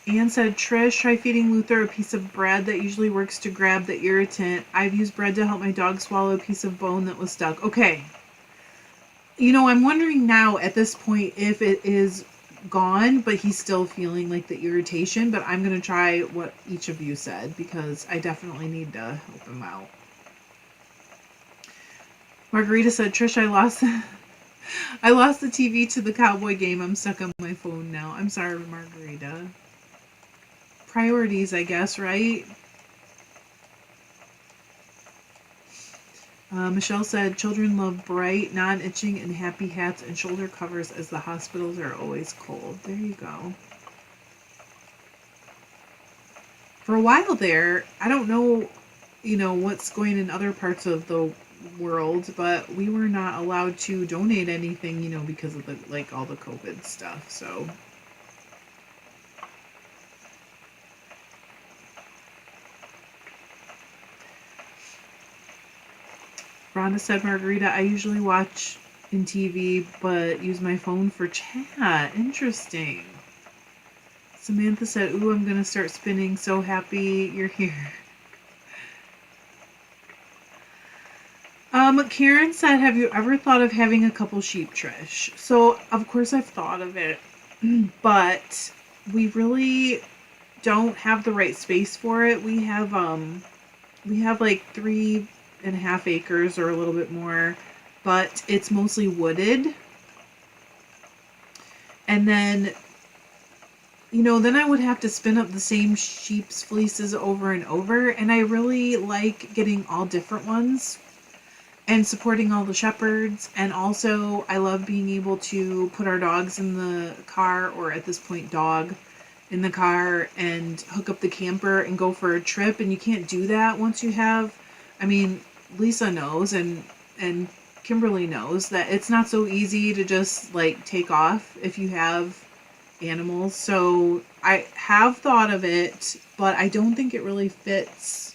Anne said, Trish, try feeding Luther a piece of bread that usually works to grab the irritant. I've used bread to help my dog swallow a piece of bone that was stuck. Okay. You know, I'm wondering now at this point if it is gone, but he's still feeling like the irritation. But I'm going to try what each of you said because I definitely need to help him out. Margarita said, Trish, I lost the TV to the Cowboy game. I'm stuck on my phone now. I'm sorry, Margarita. Priorities, I guess, right? Michelle said, children love bright, non-itching, and happy hats and shoulder covers as the hospitals are always cold. There you go. For a while there, I don't know, what's going in other parts of the world, but we were not allowed to donate anything, because of all the COVID stuff, so... Rhonda said, Margarita, I usually watch in TV, but use my phone for chat. Interesting. Samantha said, ooh, I'm going to start spinning. So happy you're here. Karen said, have you ever thought of having a couple sheep, Trish? So, of course I've thought of it, but we really don't have the right space for it. We have like 3.5 acres or a little bit more, but it's mostly wooded. And then, then I would have to spin up the same sheep's fleeces over and over. And I really like getting all different ones and supporting all the shepherds. And also, I love being able to put our dogs in the car, or at this point, dog in the car, and hook up the camper and go for a trip. And you can't do that once you have, Lisa knows and Kimberly knows that it's not so easy to just like take off if you have animals. So I have thought of it, but I don't think it really fits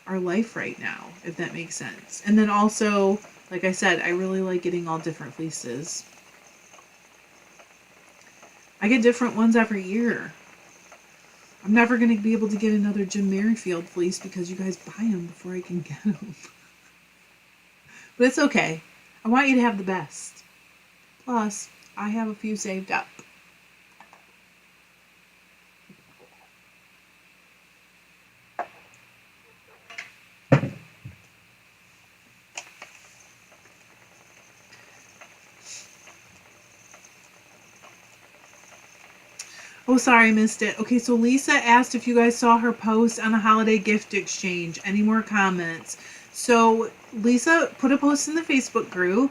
our life right now, if that makes sense. And then also, like I said, I really like getting all different fleeces. I get different ones every year. I'm never going to be able to get another Jim Merrifield fleece because you guys buy them before I can get them. But it's okay. I want you to have the best. Plus, I have a few saved up. Oh, sorry, I missed it. Okay, so Lisa asked if you guys saw her post on the holiday gift exchange. Any more comments? So Lisa put a post in the Facebook group,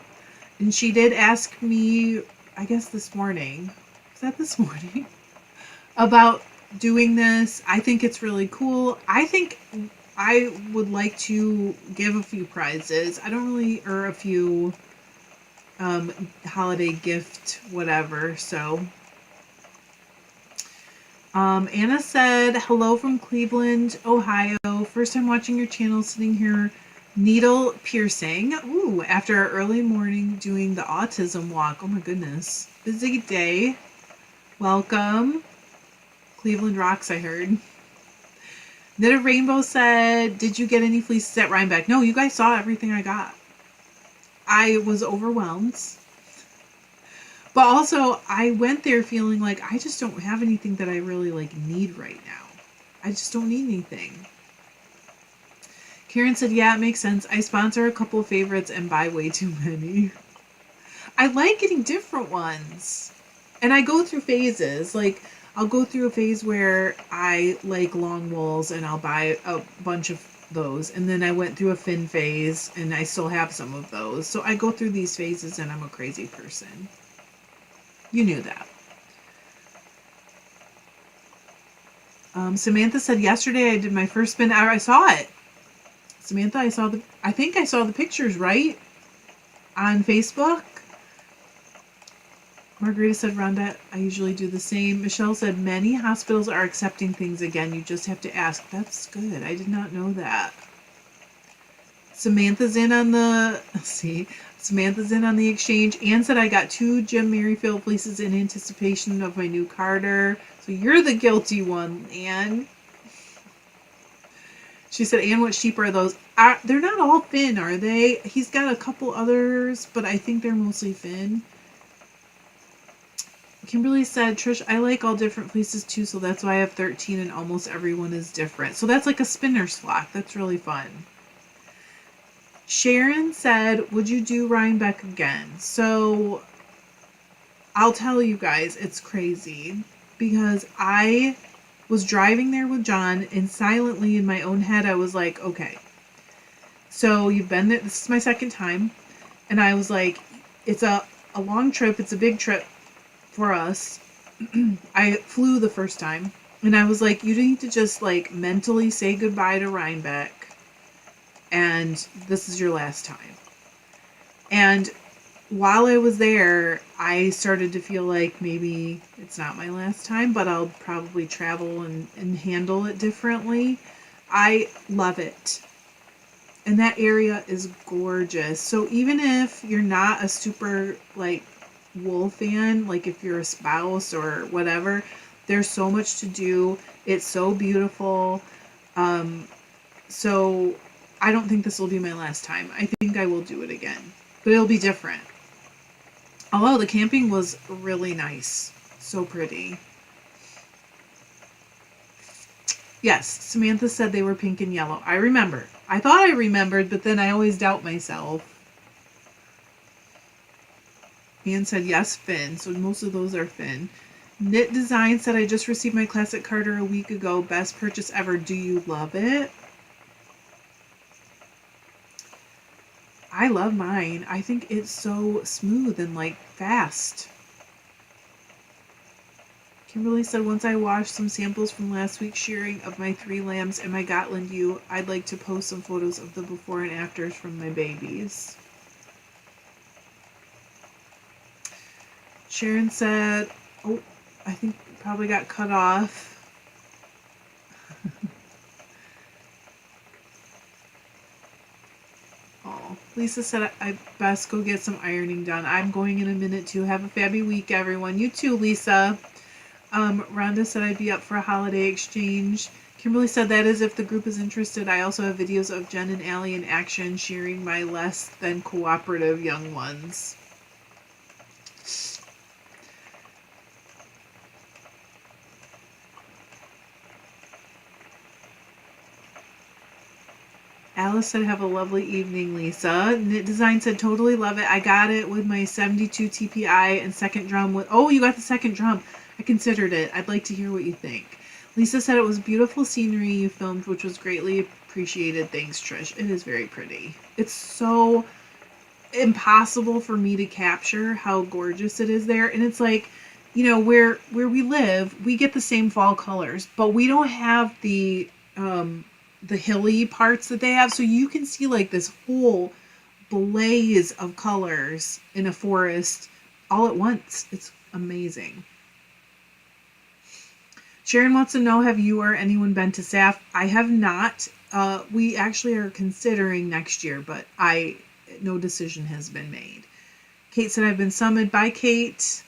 and she did ask me, I guess this morning, was that this morning? About doing this. I think it's really cool. I think I would like to give a few prizes. I don't really, or a few holiday gift, whatever, so... Anna said, hello from Cleveland, Ohio. First time watching your channel, sitting here needle piercing. Ooh, after our early morning doing the autism walk. Oh my goodness. Busy day. Welcome. Cleveland rocks, I heard. Knitted Rainbow said, did you get any fleeces at Rhinebeck? No, you guys saw everything I got. I was overwhelmed. But also, I went there feeling like I just don't have anything that I really need right now. I just don't need anything. Karen said, yeah, it makes sense. I sponsor a couple of favorites and buy way too many. I like getting different ones. And I go through phases. Like, I'll go through a phase where I like long wools and I'll buy a bunch of those. And then I went through a fin phase and I still have some of those. So I go through these phases and I'm a crazy person. You knew that. Samantha said, yesterday I did my first spin ever. I saw it. Samantha, I think I saw the pictures, right? On Facebook. Margarita said, Rhonda, I usually do the same. Michelle said, many hospitals are accepting things again. You just have to ask. That's good. I did not know that. Samantha's in on the, Samantha's in on the exchange. Anne said, I got 2 Jim Merrifield fleeces in anticipation of my new Carter. So you're the guilty one, Anne. She said, Anne, what sheep are those? They're not all Finn, are they? He's got a couple others, but I think they're mostly Finn. Kimberly said, Trish, I like all different fleeces too, so that's why I have 13 and almost everyone is different. So that's like a spinner's flock. That's really fun. Sharon said, would you do Rhinebeck again? So I'll tell you guys, it's crazy because I was driving there with John and silently in my own head, I was like, okay, so you've been there. This is my second time. And I was like, it's a long trip. It's a big trip for us. I flew the first time and I was like, you need to just mentally say goodbye to Rhinebeck. And this is your last time. And while I was there, I started to feel like maybe it's not my last time, but I'll probably travel and handle it differently. I love it. And that area is gorgeous. So even if you're not a super like wool fan, like if you're a spouse or whatever, there's so much to do. It's so beautiful. Um, so I don't think this will be my last time. I think I will do it again, but it'll be different. Although the camping was really nice. So pretty. Yes, Samantha said they were pink and yellow. I remember. I thought I remembered, but then I always doubt myself. Anne said yes, Finn. So most of those are Finn. Knit Design said I just received my classic Carter a week ago. Best purchase ever. Do you love it? I love mine. I think it's so smooth and like fast. Kimberly said once I washed some samples from last week's shearing of my 3 lambs and my Gotland ewe, I'd like to post some photos of the before and afters from my babies. Sharon said, oh, I think probably got cut off. Oh, Lisa said I best go get some ironing done. I'm going in a minute too. Have a fabby week, everyone. You too, Lisa. Rhonda said I'd be up for a holiday exchange. Kimberly said that is if the group is interested. I also have videos of Jen and Allie in action shearing my less than cooperative young ones. Alice said, have a lovely evening, Lisa. Knit Design said, totally love it. I got it with my 72 TPI and second drum. Oh, you got the second drum. I considered it. I'd like to hear what you think. Lisa said it was beautiful scenery you filmed, which was greatly appreciated. Thanks, Trish. It is very pretty. It's so impossible for me to capture how gorgeous it is there. And it's like, you know, where we live, we get the same fall colors, but we don't have the hilly parts that they have. So you can see like this whole blaze of colors in a forest all at once. It's amazing. Sharon wants to know, have you or anyone been to SAF? I have not. We actually are considering next year, but no decision has been made. Kate said I've been summoned. Bye, Kate.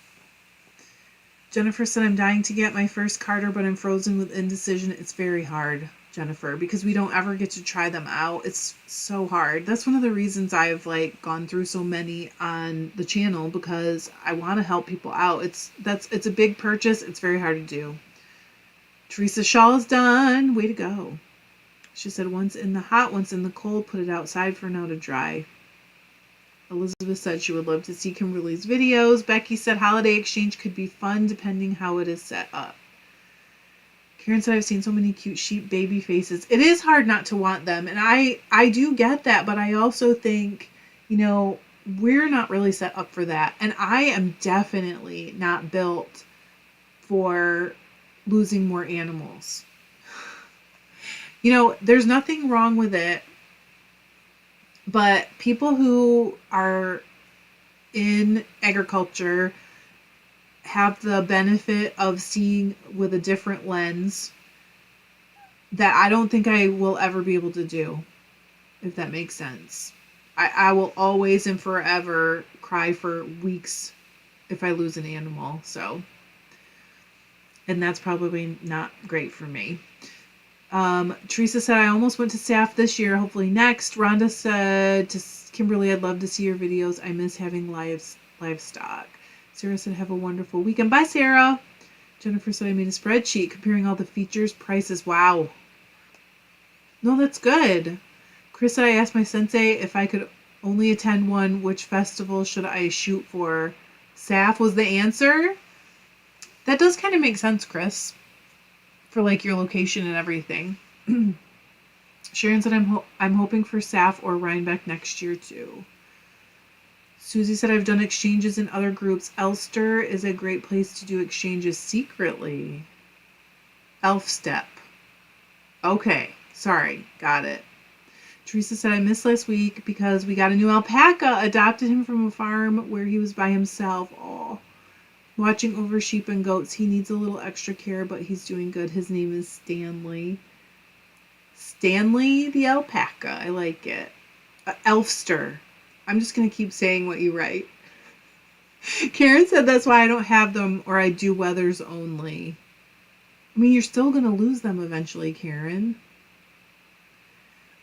Jennifer said I'm dying to get my first Carter, but I'm frozen with indecision. It's very hard, Jennifer, because we don't ever get to try them out. It's so hard. That's one of the reasons I've like gone through so many on the channel, because I want to help people out. It's a big purchase. It's very hard to do. Teresa Shaw is done. Way to go. She said once in the hot, once in the cold, put it outside for now to dry. Elizabeth said she would love to see Kimberly's videos. Becky said holiday exchange could be fun depending how it is set up. Karen said I've seen so many cute sheep baby faces. It is hard not to want them, and I do get that, but I also think, you know, we're not really set up for that, and I am definitely not built for losing more animals. You know, there's nothing wrong with it, but people who are in agriculture have the benefit of seeing with a different lens that I don't think I will ever be able to do, if that makes sense. I will always and forever cry for weeks if I lose an animal, so. And that's probably not great for me. Teresa said, I almost went to SAF this year, hopefully next. Rhonda said to Kimberly, I'd love to see your videos. I miss having livestock. Sarah said, have a wonderful weekend. Bye, Sarah. Jennifer said, I made a spreadsheet comparing all the features, prices. Wow. No, that's good. Chris said, I asked my sensei if I could only attend one, which festival should I shoot for? SAF was the answer? That does kind of make sense, Chris, for like your location and everything. Sharon said, I'm hoping for SAF or Rhinebeck next year too. Susie said, I've done exchanges in other groups. Elster is a great place to do exchanges secretly. Elf Step. Okay, sorry, got it. Teresa said, I missed last week because we got a new alpaca. Adopted him from a farm where he was by himself. Oh. Watching over sheep and goats. He needs a little extra care, but he's doing good. His name is Stanley. Stanley the alpaca. I like it. Elfster. I'm just going to keep saying what you write. Karen said that's why I don't have them, or I do weathers only. I mean, you're still going to lose them eventually, Karen.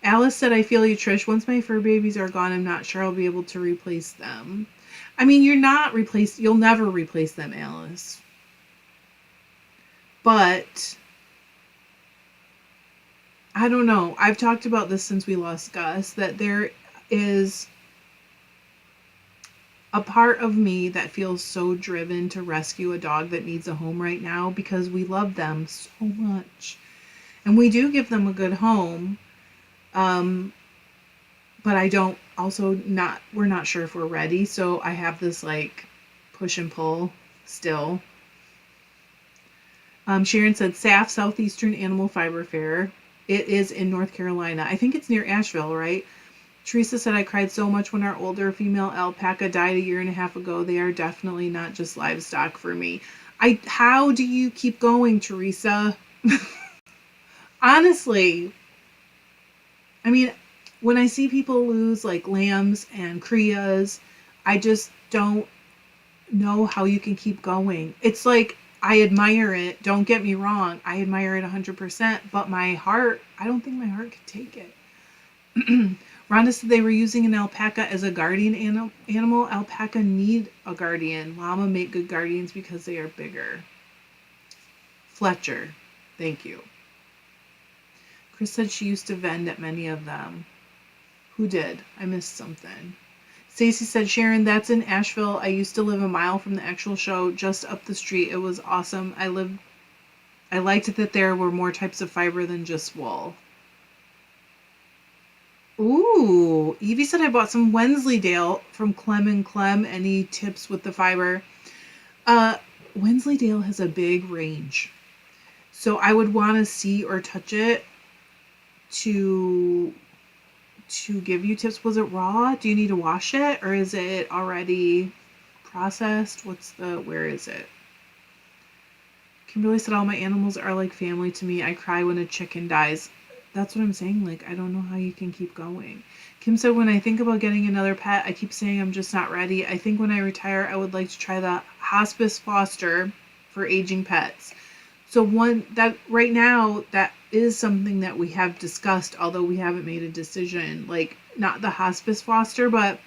Alice said, I feel you, Trish. Once my fur babies are gone, I'm not sure I'll be able to replace them. I mean, you'll never replace them, Alice. But I don't know. I've talked about this since we lost Gus, that there is a part of me that feels so driven to rescue a dog that needs a home right now because we love them so much. And we do give them a good home. But we're not sure if we're ready. So I have this like push and pull still. Sharon said, SAF, Southeastern Animal Fiber Fair. It is in North Carolina. I think it's near Asheville, right? Teresa said, I cried so much when our older female alpaca died a year and a half ago. They are definitely not just livestock for me. How do you keep going, Teresa? Honestly, I mean, when I see people lose like lambs and crias, I just don't know how you can keep going. It's like, I admire it. Don't get me wrong. I admire it 100%, but my heart, I don't think my heart could take it. Rhonda said they were using an alpaca as a guardian animal. Alpaca need a guardian. Llama make good guardians because they are bigger. Fletcher, thank you. Chris said she used to vend at many of them. Who did? I missed something. Stacy said, Sharon, that's in Asheville. I used to live a mile from the actual show, just up the street. It was awesome. I liked it that there were more types of fiber than just wool. Ooh, Evie said I bought some Wensleydale from Clem and Clem. Any tips with the fiber? Wensleydale has a big range. So I would want to see or touch it to give you tips. Was it raw? Do you need to wash it, or is it already processed? Where is it? Kimberly said all my animals are like family to me. I cry when a chicken dies. That's what I'm saying. Like, I don't know how you can keep going. Kim said, when I think about getting another pet, I keep saying I'm just not ready. I think when I retire, I would like to try the hospice foster for aging pets. So right now, that is something that we have discussed, although we haven't made a decision. Like, not the hospice foster, but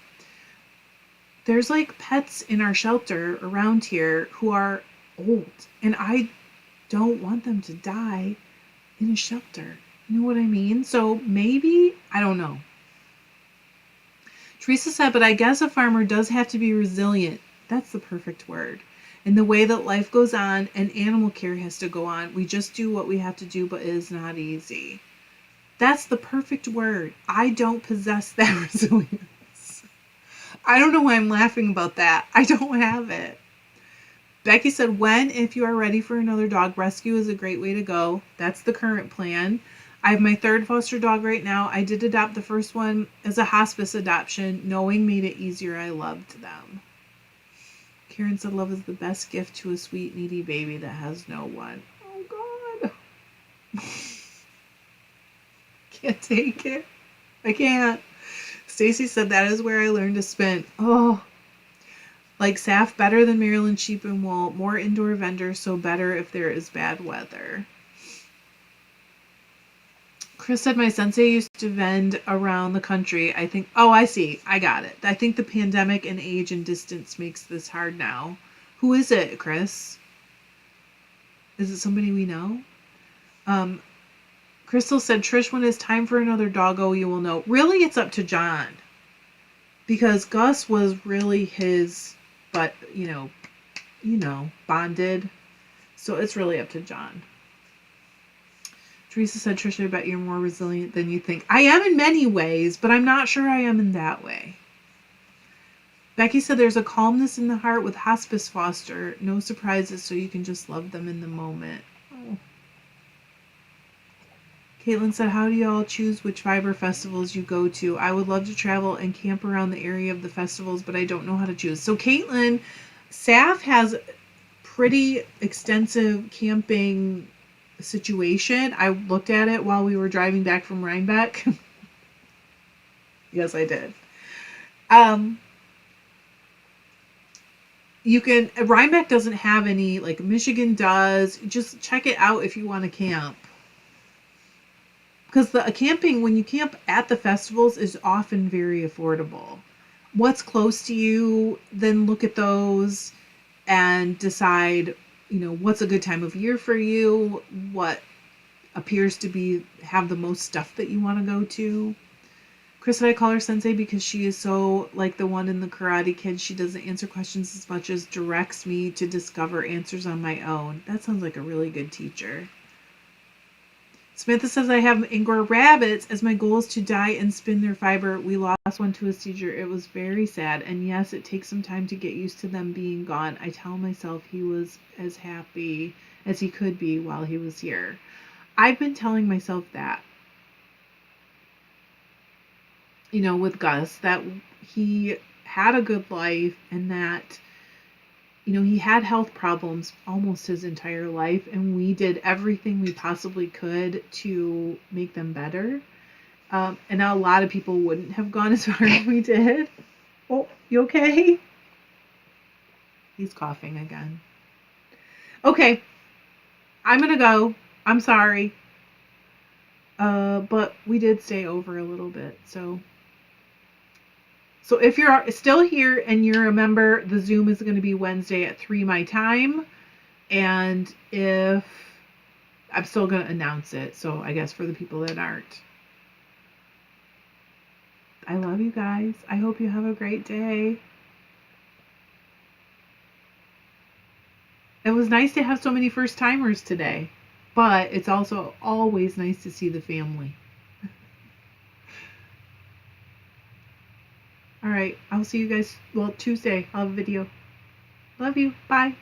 there's like pets in our shelter around here who are old, and I don't want them to die in a shelter. You know what I mean? So maybe, I don't know. Teresa said, but I guess a farmer does have to be resilient. That's the perfect word. In the way that life goes on and animal care has to go on, we just do what we have to do, but it is not easy. That's the perfect word. I don't possess that resilience. I don't know why I'm laughing about that. I don't have it. Becky said, if you are ready for another dog, rescue is a great way to go. That's the current plan. I have my third foster dog right now. I did adopt the first one as a hospice adoption. Knowing made it easier. I loved them. Karen said, love is the best gift to a sweet, needy baby that has no one. Oh, God. Can't take it. I can't. Stacy said, that is where I learned to spin. Oh, like SAF, better than Maryland sheep and wool. More indoor vendors, so better if there is bad weather. Chris said, my sensei used to vend around the country. I think, I see. I got it. I think the pandemic and age and distance makes this hard now. Who is it, Chris? Is it somebody we know? Crystal said, Trish, when it's time for another doggo, you will know. Really, it's up to John. Because Gus was really his, but, bonded. So it's really up to John. Teresa said, Trisha, I bet you're more resilient than you think. I am in many ways, but I'm not sure I am in that way. Becky said, there's a calmness in the heart with hospice foster. No surprises, so you can just love them in the moment. Oh. Caitlin said, how do you all choose which fiber festivals you go to? I would love to travel and camp around the area of the festivals, but I don't know how to choose. So Caitlin, SAF has pretty extensive camping situation. I looked at it while we were driving back from Rhinebeck. Yes, I did. You can, Rhinebeck doesn't have any, like Michigan does. Just check it out if you want to camp. Because the camping, when you camp at the festivals, is often very affordable. What's close to you, then look at those and decide, what's a good time of year for you, what appears to be have the most stuff that you want to go to. Chris and I call her Sensei because she is so like the one in the Karate Kid. She doesn't answer questions as much as directs me to discover answers on my own. That sounds like a really good teacher. Samantha says, I have Angora rabbits as my goal is to dye and spin their fiber. We lost one to a seizure. It was very sad. And yes, it takes some time to get used to them being gone. I tell myself he was as happy as he could be while he was here. I've been telling myself that, with Gus, that he had a good life and that he had health problems almost his entire life, and we did everything we possibly could to make them better. And now a lot of people wouldn't have gone as far as we did. Oh, you okay? He's coughing again. Okay, I'm gonna go. I'm sorry. But we did stay over a little bit, so if you're still here and you're a member, the Zoom is going to be Wednesday at 3 my time. And if I'm still going to announce it, so I guess for the people that aren't. I love you guys. I hope you have a great day. It was nice to have so many first timers today, but it's also always nice to see the family. All right, I'll see you guys, Tuesday. I'll have a video. Love you. Bye.